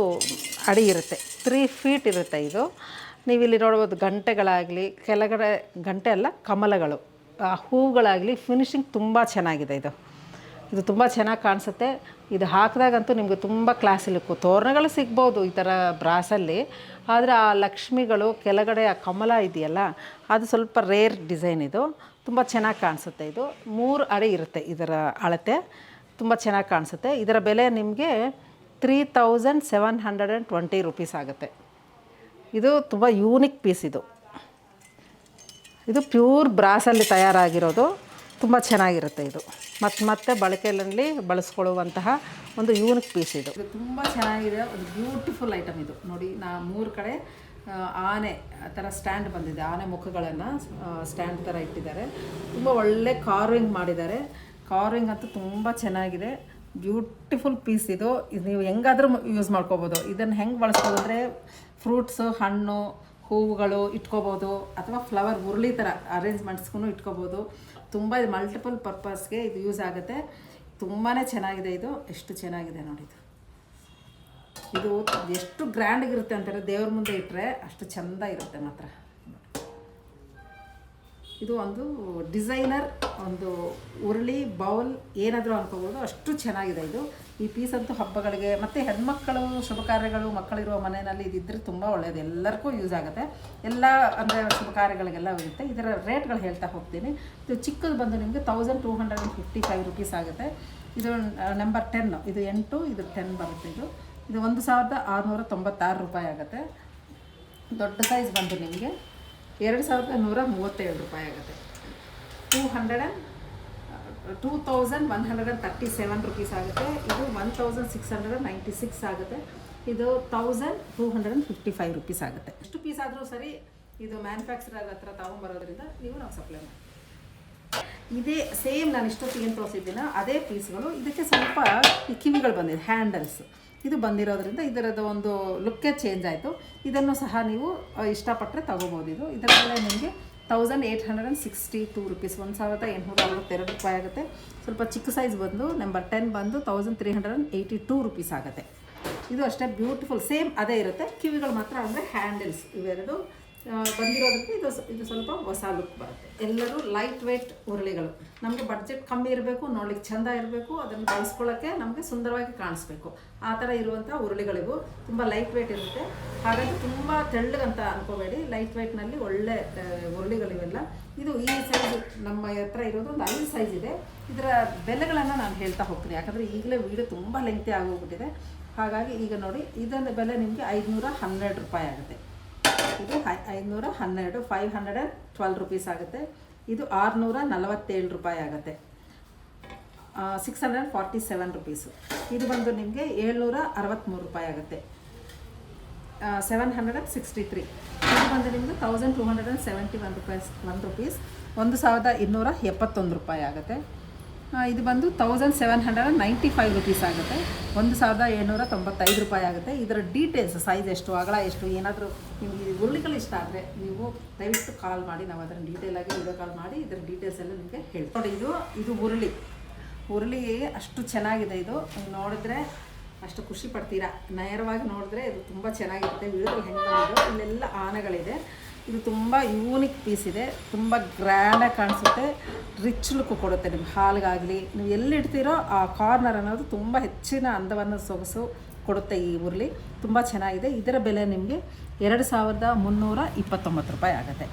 ಅಡಿ ಇರುತ್ತೆ, 3 ಫೀಟ್ ಇರುತ್ತೆ ಇದು. ನೀವು ಇಲ್ಲಿ ನೋಡ್ಬೋದು ಗಂಟೆಗಳಾಗಲಿ, ಕೆಳಗಡೆ ಗಂಟೆ ಅಲ್ಲ ಕಮಲಗಳು, ಹೂವುಗಳಾಗಲಿ, ಫಿನಿಶಿಂಗ್ ತುಂಬ ಚೆನ್ನಾಗಿದೆ. ಇದು ತುಂಬ ಚೆನ್ನಾಗಿ ಕಾಣಿಸುತ್ತೆ. ಇದು ಹಾಕಿದಾಗಂತೂ ನಿಮಗೆ ತುಂಬ ಕ್ಲಾಸಿ ಲುಕ್ಕು. ತೋರಣಗಳು ಸಿಗ್ಬೋದು ಈ ಥರ ಬ್ರಾಸಲ್ಲಿ, ಆದರೆ ಆ ಲಕ್ಷ್ಮಿಗಳು ಕೆಳಗಡೆ ಆ ಕಮಲ ಇದೆಯಲ್ಲ, ಅದು ಸ್ವಲ್ಪ ರೇರ್ ಡಿಸೈನ್. ಇದು ತುಂಬ ಚೆನ್ನಾಗಿ ಕಾಣಿಸುತ್ತೆ. ಇದು 3 ಅಡಿ ಇರುತ್ತೆ ಇದರ ಅಳತೆ, ತುಂಬ ಚೆನ್ನಾಗಿ ಕಾಣಿಸುತ್ತೆ. ಇದರ ಬೆಲೆ ನಿಮಗೆ 3720 ರುಪೀಸ್ ಆಗುತ್ತೆ. ಇದು ತುಂಬ ಯೂನಿಕ್ ಪೀಸ್. ಇದು ಪ್ಯೂರ್ ಬ್ರಾಸಲ್ಲಿ ತಯಾರಾಗಿರೋದು, ತುಂಬ ಚೆನ್ನಾಗಿರುತ್ತೆ. ಇದು ಮತ್ತೆ ಬಳಕೆಯಲ್ಲಿ ಬಳಸ್ಕೊಳ್ಳುವಂತಹ ಒಂದು ಯೂನಿಕ್ ಪೀಸ್. ಇದು ತುಂಬ ಚೆನ್ನಾಗಿದೆ, ಒಂದು ಬ್ಯೂಟಿಫುಲ್ ಐಟಮ್. ಇದು ನೋಡಿ, 3 ಕಡೆ ಆನೆ ಥರ ಸ್ಟ್ಯಾಂಡ್ ಬಂದಿದೆ. ಆನೆ ಮುಖಗಳನ್ನು ಸ್ಟ್ಯಾಂಡ್ ಥರ ಇಟ್ಟಿದ್ದಾರೆ. ತುಂಬ ಒಳ್ಳೆ ಕಾರ್ವಿಂಗ್ ಮಾಡಿದ್ದಾರೆ. ಕಾರ್ವಿಂಗ್ ಅಂತೂ ತುಂಬ ಚೆನ್ನಾಗಿದೆ, ಬ್ಯೂಟಿಫುಲ್ ಪೀಸ್. ಇದು ನೀವು ಹೆಂಗಾದರೂ ಯೂಸ್ ಮಾಡ್ಕೋಬೋದು. ಇದನ್ನು ಹೆಂಗೆ ಬಳಸ್ಬೋದು ಅಂದರೆ, ಫ್ರೂಟ್ಸು, ಹಣ್ಣು, ಹೂವುಗಳು ಇಟ್ಕೋಬೋದು, ಅಥವಾ ಫ್ಲವರ್ ಉರುಳಿ ಥರ ಅರೇಂಜ್ಮೆಂಟ್ಸ್ಗೂ ಇಟ್ಕೋಬೋದು. ತುಂಬ ಇದು ಮಲ್ಟಿಪಲ್ ಪರ್ಪಸ್ಗೆ ಇದು ಯೂಸ್ ಆಗುತ್ತೆ. ತುಂಬಾ ಚೆನ್ನಾಗಿದೆ. ಇದು ಎಷ್ಟು ಚೆನ್ನಾಗಿದೆ ನೋಡಿ. ಇದು ಎಷ್ಟು ಗ್ರ್ಯಾಂಡಿಗಿರುತ್ತೆ ಅಂತಾರೆ, ದೇವ್ರ ಮುಂದೆ ಇಟ್ಟರೆ ಅಷ್ಟು ಚೆಂದ ಇರುತ್ತೆ ಮಾತ್ರ. ಇದು ಒಂದು ಡಿಸೈನರ್ ಒಂದು ಉರುಳಿ ಬೌಲ್ ಏನಾದರೂ ಅನ್ಕೋಬೋದು, ಅಷ್ಟು ಚೆನ್ನಾಗಿದೆ ಇದು. ಈ ಪೀಸ್ ಅಂತೂ ಹಬ್ಬಗಳಿಗೆ ಮತ್ತು ಹೆಣ್ಮಕ್ಕಳು ಶುಭ ಕಾರ್ಯಗಳು, ಮಕ್ಕಳಿರುವ ಮನೆಯಲ್ಲಿ ಇದಿದ್ದರೆ ತುಂಬ ಒಳ್ಳೆಯದು, ಎಲ್ಲರಿಗೂ ಯೂಸ್ ಆಗುತ್ತೆ. ಎಲ್ಲ ಅಂದರೆ ಶುಭ ಕಾರ್ಯಗಳಿಗೆಲ್ಲ ಇರುತ್ತೆ. ಇದರ ರೇಟ್ಗಳು ಹೇಳ್ತಾ ಹೋಗ್ತೀನಿ. ಇದು ಚಿಕ್ಕದು ಬಂದು ನಿಮಗೆ 1255 ರುಪೀಸ್ ಆಗುತ್ತೆ. ಇದು ನಂಬರ್ 10, ಇದು 8, ಇದು 10 ಬರುತ್ತೆ. ಇದು 1696 ರೂಪಾಯಿ ಆಗುತ್ತೆ. ದೊಡ್ಡ ಸೈಜ್ ಬಂದು ನಿಮಗೆ 2137 ರೂಪಾಯಿ ಆಗುತ್ತೆ. 2137 ರುಪೀಸ್ ಆಗುತ್ತೆ. ಇದು 1696 ಆಗುತ್ತೆ. ಇದು 1255 ರುಪೀಸ್ ಆಗುತ್ತೆ. ಎಷ್ಟು ಪೀಸ್ ಆದರೂ ಸರಿ, ಇದು ಮ್ಯಾನುಫ್ಯಾಕ್ಚರರ್ ಹತ್ರ ತಗೊಂಬರೋದ್ರಿಂದ ನಾವು ಸಪ್ಲೈ ಮಾಡಿ. ಇದೇ ಸೇಮ್ ನಾನು ಇಷ್ಟೊತ್ತಿಗೆ ಏನು ತೋರಿಸಿದ್ದೀನೋ ಅದೇ ಪೀಸ್ಗಳು. ಇದಕ್ಕೆ ಸ್ವಲ್ಪ ಈ ಕಿವಿಗಳು ಬಂದಿದೆ, ಹ್ಯಾಂಡಲ್ಸ್ ಇದು ಬಂದಿರೋದ್ರಿಂದ ಇದರದ್ದು ಒಂದು ಲುಕ್ಕೇ ಚೇಂಜ್ ಆಯಿತು. ಇದನ್ನು ಸಹ ನೀವು ಇಷ್ಟಪಟ್ಟರೆ ತಗೋಬೋದು. ಇದರ ಮೇಲೆ ನಿಮಗೆ 1862 ರುಪೀಸ್, 1862 ರೂಪಾಯಿ ಆಗುತ್ತೆ. ಸ್ವಲ್ಪ ಚಿಕ್ಕ ಸೈಜ್ ಬಂದು ನಂಬರ್ 10 ಬಂದು 1382 ರುಪೀಸ್ ಆಗುತ್ತೆ. ಇದು ಅಷ್ಟೇ ಬ್ಯೂಟಿಫುಲ್, ಸೇಮ್ ಅದೇ ಇರುತ್ತೆ. ಕಿವಿಗಳು ಮಾತ್ರ ಅಂದರೆ ಹ್ಯಾಂಡಲ್ಸ್ ಇವೆರಡು ಬಂದಿರೋದಕ್ಕೆ ಇದು ಸ್ವಲ್ಪ ಹೊಸ ಲುಕ್ ಬರುತ್ತೆ. ಎಲ್ಲರೂ ಲೈಟ್ ವೆಯ್ಟ್ ಉರುಳಿಗಳು. ನಮಗೆ ಬಡ್ಜೆಟ್ ಕಮ್ಮಿ ಇರಬೇಕು, ನೋಡ್ಲಿಕ್ಕೆ ಚೆಂದ ಇರಬೇಕು, ಅದನ್ನು ಬಳಸ್ಕೊಳ್ಳೋಕ್ಕೆ ನಮಗೆ ಸುಂದರವಾಗಿ ಕಾಣಿಸ್ಬೇಕು, ಆ ಥರ ಇರುವಂಥ ಉರುಳಿಗಳಿವು. ತುಂಬ ಲೈಟ್ ವೆಯ್ಟ್ ಇರುತ್ತೆ. ಹಾಗಾಗಿ ತುಂಬ ತೆಳ್ಳಗಂತ ಅನ್ಕೋಬೇಡಿ, ಲೈಟ್ ವೆಯ್ಟ್ನಲ್ಲಿ ಒಳ್ಳೆ ಉರುಳಿಗಳಿವೆಲ್ಲ. ಇದು ಈ ಸೈಜ್ ನಮ್ಮ ಹತ್ರ ಇರೋದು ಒಂದು 5 ಸೈಜ್ ಇದೆ. ಇದರ ಬೆಲೆಗಳನ್ನು ನಾನು ಹೇಳ್ತಾ ಹೋಗ್ತೀನಿ, ಯಾಕಂದರೆ ಈಗಲೇ ವೀಡಿಯೋ ತುಂಬ ಲೆಂಗ್ತಿ ಆಗೋಗ್ಬಿಟ್ಟಿದೆ. ಹಾಗಾಗಿ ಈಗ ನೋಡಿ, ಇದರ ಬೆಲೆ ನಿಮಗೆ 512 ರೂಪಾಯಿ ಆಗುತ್ತೆ. ಇದು 512, 512 ರುಪೀಸ್ ಆಗುತ್ತೆ. ಇದು 647 ರೂಪಾಯಿ ಆಗುತ್ತೆ, 647 ರುಪೀಸು. ಇದು ಬಂದು ನಿಮಗೆ 763 ರೂಪಾಯಿ ಆಗುತ್ತೆ, 763. ಇದು ಬಂದು ನಿಮಗೆ 1271 ರುಪೀಸ್, 1271 ರೂಪಾಯಿ ಆಗುತ್ತೆ. ಇದು ಬಂದು 1795 ರುಪೀಸ್ ಆಗುತ್ತೆ, 1795 ರೂಪಾಯಿ ಆಗುತ್ತೆ. ಇದರ ಡೀಟೇಲ್ಸ್, ಸೈಜ್ ಎಷ್ಟು, ಅಗಲ ಎಷ್ಟು, ಏನಾದರೂ ನಿಮಗೆ ಉರುಳಿಗಳು ಇಷ್ಟ ಆದರೆ ನೀವು ದಯವಿಟ್ಟು ಕಾಲ್ ಮಾಡಿ, ನಾವು ಅದನ್ನು ಡೀಟೇಲಾಗಿ ವಿಡಿಯೋ ಕಾಲ್ ಮಾಡಿ ಇದರ ಡೀಟೇಲ್ಸ್ ಎಲ್ಲ ನಿಮಗೆ ಹೇಳ್ತೀನಿ. ನೋಡಿ, ಇದು ಉರುಳಿ ಅಷ್ಟು ಚೆನ್ನಾಗಿದೆ. ಇದು ನೋಡಿದ್ರೆ ಅಷ್ಟು ಖುಷಿ ಪಡ್ತೀರಾ. ನೇರವಾಗಿ ನೋಡಿದ್ರೆ ಇದು ತುಂಬ ಚೆನ್ನಾಗಿರುತ್ತೆ. ವಿಡಿಯೋದಲ್ಲಿ ಹೆಂಗೆ ಬಂದಿದ್ದು ಇಲ್ಲೆಲ್ಲ ಆನೆಗಳಿದೆ. ಇದು ತುಂಬ ಯೂನಿಕ್ ಪೀಸ್ ಇದೆ, ತುಂಬ ಗ್ರ್ಯಾಂಡಾಗಿ ಕಾಣಿಸುತ್ತೆ, ರಿಚ್ ಲುಕ್ ಕೊಡುತ್ತೆ. ನಿಮ್ಮ ಹಾಲ್ಗಾಗಲಿ ನೀವು ಎಲ್ಲಿಡ್ತೀರೋ ಆ ಕಾರ್ನರ್ ಅನ್ನೋದು ತುಂಬ ಹೆಚ್ಚಿನ ಅಂದವನ್ನು ಸೊಗಸು ಕೊಡುತ್ತೆ. ಈ ಉರುಳಿ ತುಂಬ ಚೆನ್ನಾಗಿದೆ. ಇದರ ಬೆಲೆ ನಿಮಗೆ 2329 ರೂಪಾಯಿ ಆಗುತ್ತೆ.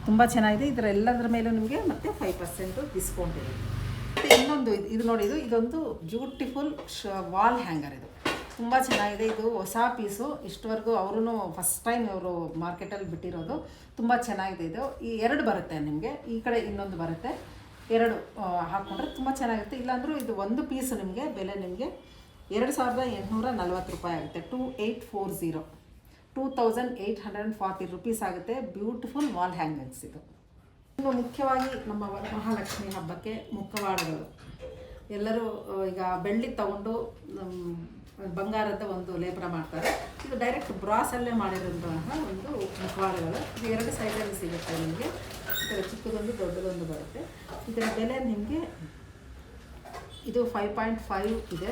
ತುಂಬ ಚೆನ್ನಾಗಿದೆ. ಇದರ ಎಲ್ಲದರ ಮೇಲೂ ನಿಮಗೆ ಮತ್ತೆ 5% ಡಿಸ್ಕೌಂಟ್ ಇದೆ. ಮತ್ತು ಇನ್ನೊಂದು ಇದು ನೋಡಿ, ಇದೊಂದು ಬ್ಯೂಟಿಫುಲ್ ವಾಲ್ ಹ್ಯಾಂಗರ್. ಇದು ತುಂಬ ಚೆನ್ನಾಗಿದೆ. ಇದು ಹೊಸ ಪೀಸು, ಇಷ್ಟವರೆಗೂ ಅವರು ಫಸ್ಟ್ ಟೈಮ್ ಅವರು ಮಾರ್ಕೆಟಲ್ಲಿ ಬಿಟ್ಟಿರೋದು. ತುಂಬ ಚೆನ್ನಾಗಿದೆ. ಇದು ಈ 2 ಬರುತ್ತೆ ನಿಮಗೆ, ಈ ಕಡೆ ಇನ್ನೊಂದು ಬರುತ್ತೆ. 2 ಹಾಕ್ಕೊಂಡ್ರೆ ತುಂಬ ಚೆನ್ನಾಗಿರುತ್ತೆ. ಇಲ್ಲಾಂದರೂ ಇದು ಒಂದು ಪೀಸು ನಿಮಗೆ ಬೆಲೆ ನಿಮಗೆ 2840 ರೂಪಾಯಿ ಆಗುತ್ತೆ. 2840 ರುಪೀಸ್ ಆಗುತ್ತೆ. ಬ್ಯೂಟಿಫುಲ್ ವಾಲ್ ಹ್ಯಾಂಗರ್ಸ್ ಇದು. ಇನ್ನು ಮುಖ್ಯವಾಗಿ ನಮ್ಮ ಮಹಾಲಕ್ಷ್ಮಿ ಹಬ್ಬಕ್ಕೆ ಮುಖವಾಡಗಳು ಎಲ್ಲರೂ ಈಗ ಬೆಳ್ಳಿ ತಗೊಂಡು ಬಂಗಾರದ ಒಂದು ಲೇಪನ ಮಾಡ್ತಾರೆ. ಇದು ಡೈರೆಕ್ಟ್ ಬ್ರಾಸಲ್ಲೇ ಮಾಡಿರೋಂತಹ ಒಂದು ಮುಖವಾಡಗಳು. ಇದು 2 ಸೈಜಲ್ಲಿ ಸಿಗುತ್ತೆ ನಿಮಗೆ. ಇದರ ಚಿಕ್ಕದೊಂದು ದೊಡ್ಡದೊಂದು ಬರುತ್ತೆ. ಇದರ ಬೆಲೆ ನಿಮಗೆ ಇದು 5.5 ಇದೆ,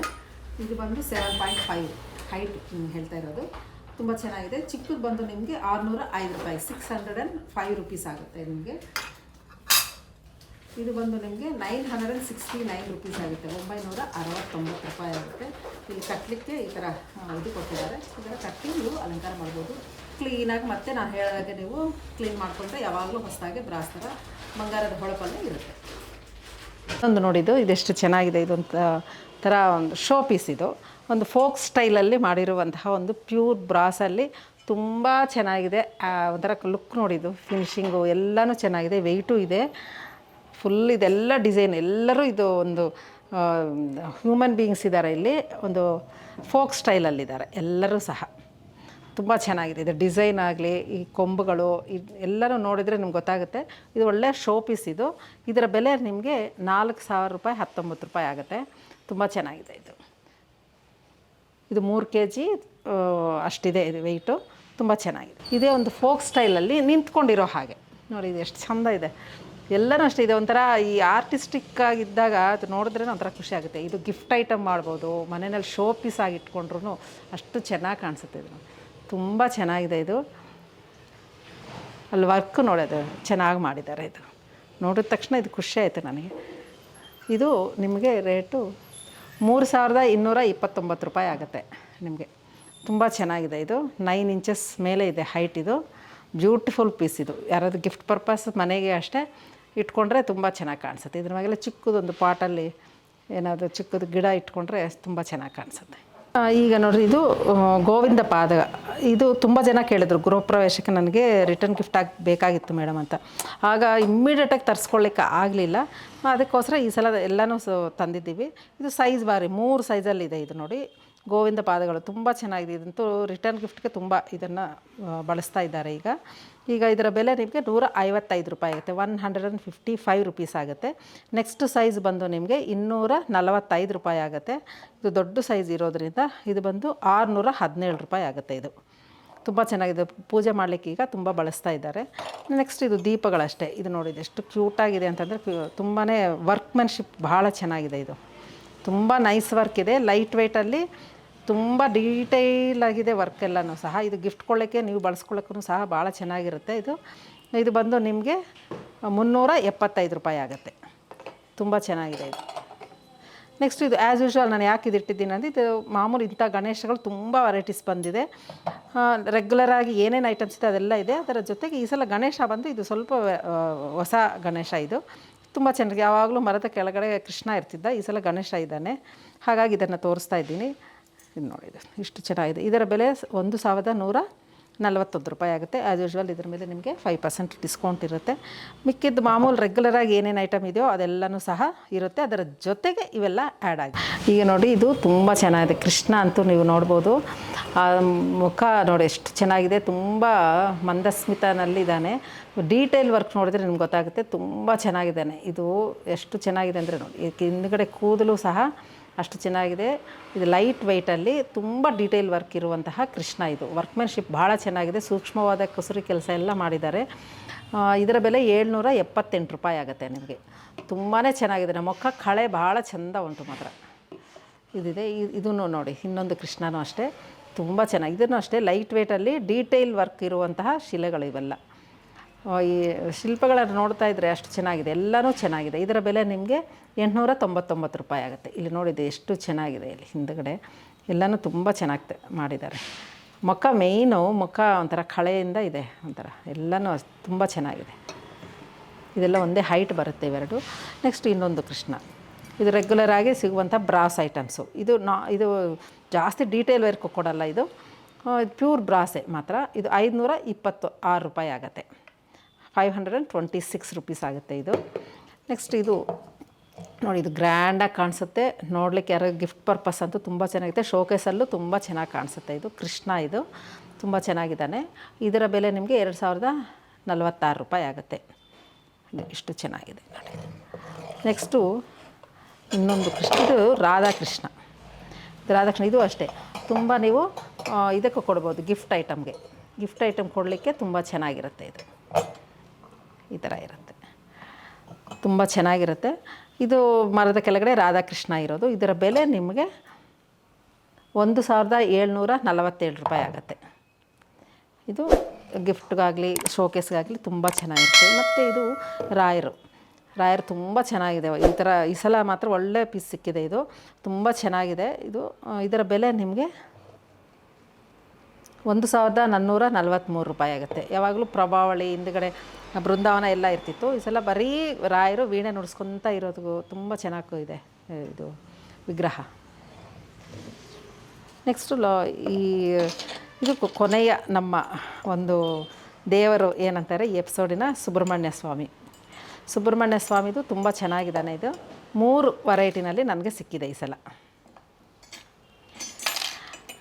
ಇದು ಬಂದು 7.5 ಹೈಟ್ ಹೇಳ್ತಾ ಇರೋದು. ತುಂಬ ಚೆನ್ನಾಗಿದೆ. ಚಿಕ್ಕದು ಬಂದು ನಿಮಗೆ 605 ರೂಪಾಯಿ, 605 ರುಪೀಸ್ ಆಗುತ್ತೆ ನಿಮಗೆ. ಇದು ಬಂದು ನಿಮಗೆ 969 ರುಪೀಸ್ ಆಗುತ್ತೆ, 969 ರೂಪಾಯಿ ಆಗುತ್ತೆ. ಇಲ್ಲಿ ಕಟ್ಟಲಿಕ್ಕೆ ಈ ಥರ ಇದು ಕೊಟ್ಟಿದ್ದಾರೆ. ಇದರ ಕಟ್ಟಿ ನೀವು ಅಲಂಕಾರ ಮಾಡ್ಬೋದು ಕ್ಲೀನಾಗಿ. ಮತ್ತು ನಾನು ಹೇಳಿದಾಗೆ ನೀವು ಕ್ಲೀನ್ ಮಾಡಿಕೊಂಡ್ರೆ ಯಾವಾಗಲೂ ಹೊಸದಾಗಿ ಬ್ರಾಸ್ ಥರ ಬಂಗಾರದ ಹೊಳಪಲ್ಲೇ ಇರುತ್ತೆ. ಒಂದು ನೋಡಿದ್ದು ಇದೆಷ್ಟು ಚೆನ್ನಾಗಿದೆ. ಇದೊಂದು ಥರ ಒಂದು ಶೋ ಪೀಸ್. ಇದು ಒಂದು ಫೋಕ್ ಸ್ಟೈಲಲ್ಲಿ ಮಾಡಿರುವಂತಹ ಒಂದು ಪ್ಯೂರ್ ಬ್ರಾಸಲ್ಲಿ ತುಂಬ ಚೆನ್ನಾಗಿದೆ. ಒಂಥರ ಲುಕ್ ನೋಡಿದ್ದು, ಫಿನಿಶಿಂಗು ಎಲ್ಲನೂ ಚೆನ್ನಾಗಿದೆ. ವೆಯ್ಟು ಇದೆ ಫುಲ್. ಇದೆಲ್ಲ ಡಿಸೈನ್ ಎಲ್ಲರೂ ಇದು ಒಂದು ಹ್ಯೂಮನ್ ಬೀಯಿಂಗ್ಸ್ ಇದ್ದಾರೆ ಇಲ್ಲಿ, ಒಂದು ಫೋಕ್ ಸ್ಟೈಲಲ್ಲಿದ್ದಾರೆ ಎಲ್ಲರೂ ಸಹ. ತುಂಬ ಚೆನ್ನಾಗಿದೆ. ಇದು ಡಿಸೈನ್ ಆಗಲಿ, ಈ ಕೊಂಬುಗಳು ಎಲ್ಲರೂ ನೋಡಿದರೆ ನಿಮ್ಗೆ ಗೊತ್ತಾಗುತ್ತೆ. ಇದು ಒಳ್ಳೆಯ ಶೋ ಪೀಸ್. ಇದರ ಬೆಲೆ ನಿಮಗೆ 4000 ರೂಪಾಯಿ, 19 ರೂಪಾಯಿ ಆಗುತ್ತೆ. ತುಂಬ ಚೆನ್ನಾಗಿದೆ. ಇದು 3 kg ಅಷ್ಟಿದೆ ಇದು ವೆಯ್ಟು. ತುಂಬ ಚೆನ್ನಾಗಿದೆ. ಇದೇ ಒಂದು ಫೋಕ್ ಸ್ಟೈಲಲ್ಲಿ ನಿಂತ್ಕೊಂಡಿರೋ ಹಾಗೆ ನೋಡಿ, ಇದು ಎಷ್ಟು ಚೆಂದ ಇದೆ. ಎಲ್ಲನೂ ಅಷ್ಟೇ ಇದೆ. ಒಂಥರ ಈ ಆರ್ಟಿಸ್ಟಿಕ್ ಆಗಿದ್ದಾಗ ಅದು ನೋಡಿದ್ರೆ ಒಂಥರ ಖುಷಿ ಆಗುತ್ತೆ. ಇದು ಗಿಫ್ಟ್ ಐಟಮ್ ಮಾಡ್ಬೋದು, ಮನೆಯಲ್ಲಿ ಶೋ ಪೀಸ್ ಆಗಿ ಇಟ್ಕೊಂಡ್ರು ಅಷ್ಟು ಚೆನ್ನಾಗಿ ಕಾಣಿಸುತ್ತೆ. ಇದು ತುಂಬ ಚೆನ್ನಾಗಿದೆ. ಇದು ಅಲ್ಲಿ ವರ್ಕ್ ನೋಡೋದು ಚೆನ್ನಾಗಿ ಮಾಡಿದ್ದಾರೆ. ಇದು ನೋಡಿದ ತಕ್ಷಣ ಇದು ಖುಷಿ ಆಯಿತು ನನಗೆ. ಇದು ನಿಮಗೆ ರೇಟು 3229 ರೂಪಾಯಿ ಆಗುತ್ತೆ ನಿಮಗೆ. ತುಂಬ ಚೆನ್ನಾಗಿದೆ. ಇದು 9 ಇಂಚಸ್ ಮೇಲೆ ಇದೆ ಹೈಟ್. ಇದು ಬ್ಯೂಟಿಫುಲ್ ಪೀಸ್. ಇದು ಯಾರಾದರೂ ಗಿಫ್ಟ್ ಪರ್ಪಸ್ ಮನೆಗೆ ಅಷ್ಟೇ ಇಟ್ಕೊಂಡ್ರೆ ತುಂಬ ಚೆನ್ನಾಗಿ ಕಾಣಿಸುತ್ತೆ. ಇದ್ರ ಮೇಲೆಲ್ಲ ಚಿಕ್ಕದೊಂದು ಪಾಟಲ್ಲಿ ಏನಾದರೂ ಚಿಕ್ಕದು ಗಿಡ ಇಟ್ಕೊಂಡ್ರೆ ತುಂಬ ಚೆನ್ನಾಗಿ ಕಾಣಿಸುತ್ತೆ. ಈಗ ನೋಡಿರಿ, ಇದು ಗೋವಿಂದ ಪಾದ. ಇದು ತುಂಬ ಜನ ಕೇಳಿದ್ರು, ಗೃಹ ಪ್ರವೇಶಕ್ಕೆ ನನಗೆ ರಿಟರ್ನ್ ಗಿಫ್ಟ್ ಬೇಕಾಗಿತ್ತು ಮೇಡಮ್ ಅಂತ. ಆಗ ಇಮ್ಮಿಡಿಯೇಟಾಗಿ ತರಿಸ್ಕೊಳ್ಳಿಕ್ಕೆ ಆಗಲಿಲ್ಲ. ಅದಕ್ಕೋಸ್ಕರ ಈ ಸಲ ಎಲ್ಲನೂ ತಂದಿದ್ದೀವಿ. ಇದು ಸೈಜ್ ಬಾರಿ 3 ಸೈಜಲ್ಲಿದೆ. ಇದು ನೋಡಿ, ಗೋವಿಂದ ಪಾದಗಳು ತುಂಬ ಚೆನ್ನಾಗಿದೆ. ಇದಂತೂ ರಿಟರ್ನ್ ಗಿಫ್ಟ್ಗೆ ತುಂಬ ಇದನ್ನು ಬಳಸ್ತಾ ಇದ್ದಾರೆ ಈಗ ಇದರ ಬೆಲೆ ನಿಮಗೆ 155 ರೂಪಾಯಿ ಆಗುತ್ತೆ, 155 ರುಪೀಸ್ ಆಗುತ್ತೆ. ನೆಕ್ಸ್ಟ್ ಸೈಜ್ ಬಂದು ನಿಮಗೆ 245 ರೂಪಾಯಿ ಆಗುತ್ತೆ. ಇದು ದೊಡ್ಡ ಸೈಜ್ ಇರೋದ್ರಿಂದ ಇದು ಬಂದು 617 ರೂಪಾಯಿ ಆಗುತ್ತೆ. ಇದು ತುಂಬ ಚೆನ್ನಾಗಿದೆ. ಪೂಜೆ ಮಾಡಲಿಕ್ಕೆ ಈಗ ತುಂಬ ಬಳಸ್ತಾ ಇದ್ದಾರೆ. ನೆಕ್ಸ್ಟ್ ಇದು ದೀಪಗಳಷ್ಟೇ. ಇದು ನೋಡಿದೆ ಎಷ್ಟು ಕ್ಯೂಟಾಗಿದೆ ಅಂತಂದರೆ, ತುಂಬಾ ವರ್ಕ್ಮೆನ್ಶಿಪ್ ಭಾಳ ಚೆನ್ನಾಗಿದೆ. ಇದು ತುಂಬ ನೈಸ್ ವರ್ಕ್ ಇದೆ. ಲೈಟ್ ವೆಯ್ಟಲ್ಲಿ ತುಂಬ ಡೀಟೈಲ್ ಆಗಿದೆ ವರ್ಕ್ ಎಲ್ಲನೂ ಸಹ. ಇದು ಗಿಫ್ಟ್ ಕೊಳ್ಳೋಕ್ಕೆ ನೀವು ಬಳಸ್ಕೊಳ್ಳೋಕ್ಕೂ ಸಹ ಭಾಳ ಚೆನ್ನಾಗಿರುತ್ತೆ. ಇದು ಬಂದು ನಿಮಗೆ 375 ರೂಪಾಯಿ ಆಗುತ್ತೆ. ತುಂಬ ಚೆನ್ನಾಗಿದೆ ಇದು. ನೆಕ್ಸ್ಟ್ ಇದು ಆ್ಯಸ್ ಯೂಶ್ವಲ್ ನಾನು ಯಾಕೆ ಇಟ್ಟಿದ್ದೀನಿ ಅಂದರೆ, ಇದು ಮಾಮೂಲು ಇಂಥ ಗಣೇಶಗಳು ತುಂಬ ವೆರೈಟೀಸ್ ಬಂದಿದೆ. ರೆಗ್ಯುಲರಾಗಿ ಏನೇನು ಐಟಮ್ಸ್ ಇದೆ ಅದೆಲ್ಲ ಇದೆ. ಅದರ ಜೊತೆಗೆ ಈ ಸಲ ಗಣೇಶ ಬಂದು ಇದು ಸ್ವಲ್ಪ ಹೊಸ ಗಣೇಶ. ಇದು ತುಂಬ ಚೆನ್ನಾಗಿ, ಯಾವಾಗಲೂ ಮರದ ಕೆಳಗಡೆ ಕೃಷ್ಣ ಇರ್ತಿದ್ದ, ಈ ಸಲ ಗಣೇಶ ಇದ್ದಾನೆ. ಹಾಗಾಗಿ ಇದನ್ನು ತೋರಿಸ್ತಾ ಇದ್ದೀನಿ. ಇದು ನೋಡಿದೆ ಇಷ್ಟು ಚೆನ್ನಾಗಿದೆ. ಇದರ ಬೆಲೆ 1141 ರೂಪಾಯಿ ಆಗುತ್ತೆ. ಆ್ಯಸ್ ಯೂಶ್ವಲ್ ಇದ್ರ ಮೇಲೆ ನಿಮಗೆ 5% ಡಿಸ್ಕೌಂಟ್ ಇರುತ್ತೆ. ಮಿಕ್ಕಿದ್ದು ಮಾಮೂಲು ರೆಗ್ಯುಲರಾಗಿ ಏನೇನು ಐಟಮ್ ಇದೆಯೋ ಅದೆಲ್ಲನೂ ಸಹ ಇರುತ್ತೆ. ಅದರ ಜೊತೆಗೆ ಇವೆಲ್ಲ ಆ್ಯಡ್ ಆಗಿದೆ. ಈಗ ನೋಡಿ, ಇದು ತುಂಬ ಚೆನ್ನಾಗಿದೆ. ಕೃಷ್ಣ ಅಂತೂ ನೀವು ನೋಡ್ಬೋದು. ಮುಖ ನೋಡಿ ಎಷ್ಟು ಚೆನ್ನಾಗಿದೆ, ತುಂಬ ಮಂದಸ್ಮಿತನಲ್ಲಿದ್ದಾನೆ. ಡೀಟೇಲ್ ವರ್ಕ್ ನೋಡಿದ್ರೆ ನಿಮ್ಗೆ ಗೊತ್ತಾಗುತ್ತೆ, ತುಂಬ ಚೆನ್ನಾಗಿದ್ದಾನೆ. ಇದು ಎಷ್ಟು ಚೆನ್ನಾಗಿದೆ ಅಂದರೆ ನೋಡಿ, ಹಿಂದುಗಡೆ ಕೂದಲು ಸಹ ಅಷ್ಟು ಚೆನ್ನಾಗಿದೆ. ಇದು ಲೈಟ್ ವೆಯ್ಟಲ್ಲಿ ತುಂಬ ಡೀಟೇಲ್ ವರ್ಕ್ ಇರುವಂತಹ ಕೃಷ್ಣ. ಇದು ವರ್ಕ್ಮೆನ್ಶಿಪ್ ಭಾಳ ಚೆನ್ನಾಗಿದೆ. ಸೂಕ್ಷ್ಮವಾದ ಕುಸುರಿ ಕೆಲಸ ಎಲ್ಲ ಮಾಡಿದ್ದಾರೆ. ಇದರ ಬೆಲೆ 778 ರೂಪಾಯಿ ಆಗುತ್ತೆ ನಿಮಗೆ. ತುಂಬಾ ಚೆನ್ನಾಗಿದೆ. ನಮ್ಮ ಮುಖ ಕಳೆ ಭಾಳ ಚೆಂದ ಉಂಟು ಮಾತ್ರ. ಇದಿದೆ. ಇದನ್ನು ನೋಡಿ, ಇನ್ನೊಂದು ಕೃಷ್ಣನೂ ಅಷ್ಟೇ ತುಂಬ ಚೆನ್ನಾಗಿ, ಇದನ್ನು ಅಷ್ಟೇ ಲೈಟ್ ವೇಟಲ್ಲಿ ಡೀಟೇಲ್ ವರ್ಕ್ ಇರುವಂತಹ ಶಿಲೆಗಳು ಇವೆಲ್ಲ. ಈ ಶಿಲ್ಪಗಳನ್ನು ನೋಡ್ತಾ ಇದ್ದರೆ ಅಷ್ಟು ಚೆನ್ನಾಗಿದೆ, ಎಲ್ಲನೂ ಚೆನ್ನಾಗಿದೆ. ಇದರ ಬೆಲೆ ನಿಮಗೆ 899 ರೂಪಾಯಿ ಆಗುತ್ತೆ. ಇಲ್ಲಿ ನೋಡಿದೆ ಎಷ್ಟು ಚೆನ್ನಾಗಿದೆ, ಇಲ್ಲಿ ಹಿಂದುಗಡೆ ಎಲ್ಲನೂ ತುಂಬ ಚೆನ್ನಾಗಿ ಮಾಡಿದ್ದಾರೆ. ಮುಖ ಮೇಯ್ನು, ಮುಖ ಒಂಥರ ಕಳೆಯಿಂದ ಇದೆ, ಒಂಥರ ಎಲ್ಲನೂ ತುಂಬ ಚೆನ್ನಾಗಿದೆ. ಇದೆಲ್ಲ ಒಂದೇ ಹೈಟ್ ಬರುತ್ತೆ ಇವೆರಡು. ನೆಕ್ಸ್ಟ್ ಇನ್ನೊಂದು ಕೃಷ್ಣ, ಇದು ರೆಗ್ಯುಲರ್ ಆಗಿ ಸಿಗುವಂಥ ಬ್ರಾಸ್ ಐಟಮ್ಸು. ಇದು ಜಾಸ್ತಿ ಡೀಟೇಲ್ ವರ್ಕ್ ಕೊಡಲ್ಲ, ಇದು ಪ್ಯೂರ್ ಬ್ರಾಸೆ ಮಾತ್ರ. ಇದು 526 ರೂಪಾಯಿ ಆಗುತ್ತೆ, 526 ರುಪೀಸ್ ಆಗುತ್ತೆ ಇದು. ನೆಕ್ಸ್ಟ್ ಇದು ನೋಡಿ, ಇದು ಗ್ರ್ಯಾಂಡಾಗಿ ಕಾಣಿಸುತ್ತೆ ನೋಡಲಿಕ್ಕೆ, ಯಾರು ಗಿಫ್ಟ್ ಪರ್ಪಸ್ ಅಂತೂ ತುಂಬ ಚೆನ್ನಾಗಿದೆ. ಶೋಕೇಸಲ್ಲೂ ತುಂಬ ಚೆನ್ನಾಗಿ ಕಾಣಿಸುತ್ತೆ. ಇದು ಕೃಷ್ಣ, ಇದು ತುಂಬ ಚೆನ್ನಾಗಿದ್ದಾನೆ. ಇದರ ಬೆಲೆ ನಿಮಗೆ 2046 ರೂಪಾಯಿ ಆಗುತ್ತೆ. ಇಷ್ಟು ಚೆನ್ನಾಗಿದೆ ನೋಡಿ. ನೆಕ್ಸ್ಟು ಇನ್ನೊಂದು ಕೃಷ್ಣ, ಇದು ರಾಧಾಕೃಷ್ಣ. ಇದು ಅಷ್ಟೇ ತುಂಬ ನೀವು ಇದಕ್ಕೆ ಕೊಡ್ಬೋದು, ಗಿಫ್ಟ್ ಐಟಮ್ ಕೊಡಲಿಕ್ಕೆ ತುಂಬ ಚೆನ್ನಾಗಿರುತ್ತೆ. ಇದು ಈ ಥರ ಇರುತ್ತೆ, ತುಂಬ ಚೆನ್ನಾಗಿರುತ್ತೆ. ಇದು ಮರದ ಕೆಳಗಡೆ ರಾಧಾಕೃಷ್ಣ ಇರೋದು. ಇದರ ಬೆಲೆ ನಿಮಗೆ 1747 ರೂಪಾಯಿ ಆಗುತ್ತೆ. ಇದು ಗಿಫ್ಟ್ಗಾಗಲಿ ಶೋಕೇಸ್ಗಾಗಲಿ ತುಂಬ ಚೆನ್ನಾಗಿರುತ್ತೆ. ಮತ್ತು ಇದು ರಾಯರು ತುಂಬ ಚೆನ್ನಾಗಿದೆ. ಈ ಸಲ ಮಾತ್ರ ಒಳ್ಳೆ ಪೀಸ್ ಸಿಕ್ಕಿದೆ, ಇದು ತುಂಬ ಚೆನ್ನಾಗಿದೆ. ಇದರ ಬೆಲೆ ನಿಮಗೆ 1443 ರೂಪಾಯಿ ಆಗುತ್ತೆ. ಯಾವಾಗಲೂ ಪ್ರಭಾವಳಿ ಹಿಂದುಗಡೆ ಬೃಂದಾವನ ಎಲ್ಲ ಇರ್ತಿತ್ತು, ಈ ಸಲ ಬರೀ ರಾಯರು ವೀಣೆ ನುಡಿಸ್ಕೊತ ಇರೋದು ತುಂಬ ಚೆನ್ನಾಗಿ ಇದೆ ಇದು ವಿಗ್ರಹ. ನೆಕ್ಸ್ಟು ಇದು ಕೊನೆಯ ನಮ್ಮ ಒಂದು ದೇವರು ಏನಂತಾರೆ ಈ ಎಪಿಸೋಡಿನ, ಸುಬ್ರಹ್ಮಣ್ಯ ಸ್ವಾಮಿದು ತುಂಬ ಚೆನ್ನಾಗಿದ್ದಾನೆ. ಇದು 3 ವೆರೈಟಿನಲ್ಲಿ ನನಗೆ ಸಿಕ್ಕಿದೆ ಈ ಸಲ.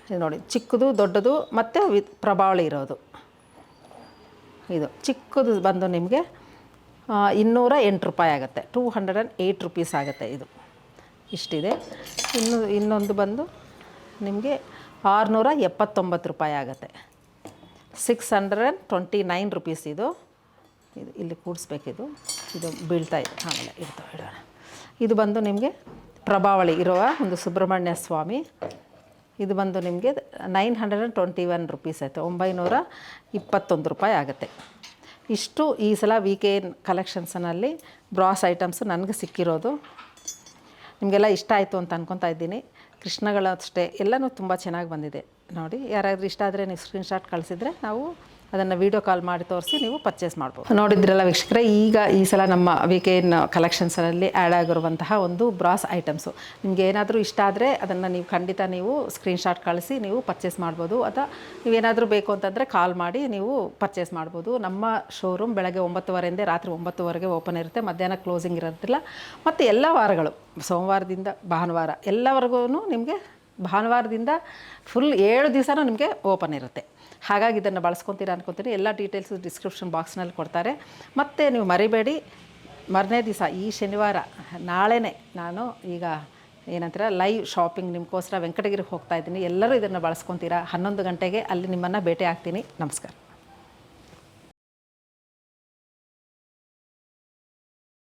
ಇದು ನೋಡಿ, ಚಿಕ್ಕದು, ದೊಡ್ಡದು ಮತ್ತು ಪ್ರಭಾವಳಿ ಇರೋದು. ಇದು ಚಿಕ್ಕದು ಬಂದು ನಿಮಗೆ 208 ರೂಪಾಯಿ ಆಗುತ್ತೆ, 208 ರುಪೀಸ್ ಆಗುತ್ತೆ. ಇದು ಇಷ್ಟಿದೆ. ಇನ್ನೊಂದು ಬಂದು ನಿಮಗೆ 679 ರೂಪಾಯಿ ಆಗುತ್ತೆ, 629 ರುಪೀಸ್. ಇದು ಇಲ್ಲಿ ಕೂಡಿಸ್ಬೇಕಿದು, ಇದು ಬೀಳ್ತಾ ಇದೆ, ಆಮೇಲೆ ಇಡೋಣ. ಇದು ಬಂದು ನಿಮಗೆ ಪ್ರಭಾವಳಿ ಇರುವ ಒಂದು ಸುಬ್ರಹ್ಮಣ್ಯ ಸ್ವಾಮಿ. ಇದು ಬಂದು ನಿಮಗೆ 921 ರುಪೀಸ್ ಆಯಿತು, 921 ರೂಪಾಯಿ ಆಗುತ್ತೆ. ಇಷ್ಟು ಈ ಸಲ VKN ಕಲೆಕ್ಷನ್ಸ್ನಲ್ಲಿ ಬ್ರಾಸ್ ಐಟಮ್ಸು ನನಗೆ ಸಿಕ್ಕಿರೋದು. ನಿಮಗೆಲ್ಲ ಇಷ್ಟ ಆಯಿತು ಅಂತ ಅಂದ್ಕೊತಾ ಇದ್ದೀನಿ. ಕೃಷ್ಣಗಳು ಅಷ್ಟೇ ಎಲ್ಲನೂ ತುಂಬ ಚೆನ್ನಾಗಿ ಬಂದಿದೆ ನೋಡಿ. ಯಾರಾದರೂ ಇಷ್ಟ ಆದರೆ ನೀವು ಸ್ಕ್ರೀನ್ಶಾಟ್ ಕಳಿಸಿದರೆ ನಾವು ಅದನ್ನು ವೀಡಿಯೋ ಕಾಲ್ ಮಾಡಿ ತೋರಿಸಿ ನೀವು ಪರ್ಚೇಸ್ ಮಾಡ್ಬೋದು. ನೋಡಿದ್ರಲ್ಲ ವೀಕ್ಷಕರೇ, ಈಗ ಈ ಸಲ ನಮ್ಮ VKN ಕಲೆಕ್ಷನ್ಸಲ್ಲಿ ಆ್ಯಡ್ ಆಗಿರುವಂತಹ ಒಂದು ಬ್ರಾಸ್ ಐಟಮ್ಸು ನಿಮಗೆ ಏನಾದರೂ ಇಷ್ಟ ಆದರೆ ಅದನ್ನು ನೀವು ಖಂಡಿತ ನೀವು ಸ್ಕ್ರೀನ್ಶಾಟ್ ಕಳಿಸಿ ನೀವು ಪರ್ಚೇಸ್ ಮಾಡ್ಬೋದು. ಅಥವಾ ನೀವೇನಾದರೂ ಬೇಕು ಅಂತಂದರೆ ಕಾಲ್ ಮಾಡಿ ನೀವು ಪರ್ಚೇಸ್ ಮಾಡ್ಬೋದು. ನಮ್ಮ ಶೋರೂಮ್ ಬೆಳಗ್ಗೆ 9:30 ರಾತ್ರಿ 9:00ವರೆಗೆ ಓಪನ್ ಇರುತ್ತೆ, ಮಧ್ಯಾಹ್ನ ಕ್ಲೋಸಿಂಗ್ ಇರೋದಿಲ್ಲ. ಮತ್ತು ಎಲ್ಲ ವಾರಗಳು ಸೋಮವಾರದಿಂದ ಭಾನುವಾರ ಎಲ್ಲವರೆಗೂ ನಿಮಗೆ, ಭಾನುವಾರದಿಂದ ಫುಲ್ 7 ದಿವಸನೂ ನಿಮಗೆ ಓಪನ್ ಇರುತ್ತೆ. ಹಾಗಾಗಿ ಇದನ್ನು ಬಳಸ್ಕೊತೀರಾ ಅನ್ಕೊತೀನಿ. ಎಲ್ಲ ಡೀಟೇಲ್ಸು ಡಿಸ್ಕ್ರಿಪ್ಷನ್ ಬಾಕ್ಸ್ನಲ್ಲಿ ಕೊಡ್ತಾರೆ. ಮತ್ತು ನೀವು ಮರಿಬೇಡಿ, ಮರನೇ ದಿವಸ ಈ ಶನಿವಾರ ನಾಳೆನೇ ನಾನು ಈಗ ಏನಂತಾರೆ ಲೈವ್ ಶಾಪಿಂಗ್ ನಿಮಗೋಸ್ಕರ ವೆಂಕಟಗಿರಿಗೆ ಹೋಗ್ತಾ ಇದ್ದೀನಿ. ಎಲ್ಲರೂ ಇದನ್ನು ಬಳಸ್ಕೊತೀರಾ. 11 ಗಂಟೆಗೆ ಅಲ್ಲಿ ನಿಮ್ಮನ್ನು ಭೇಟಿ ಆಗ್ತೀನಿ. ನಮಸ್ಕಾರ.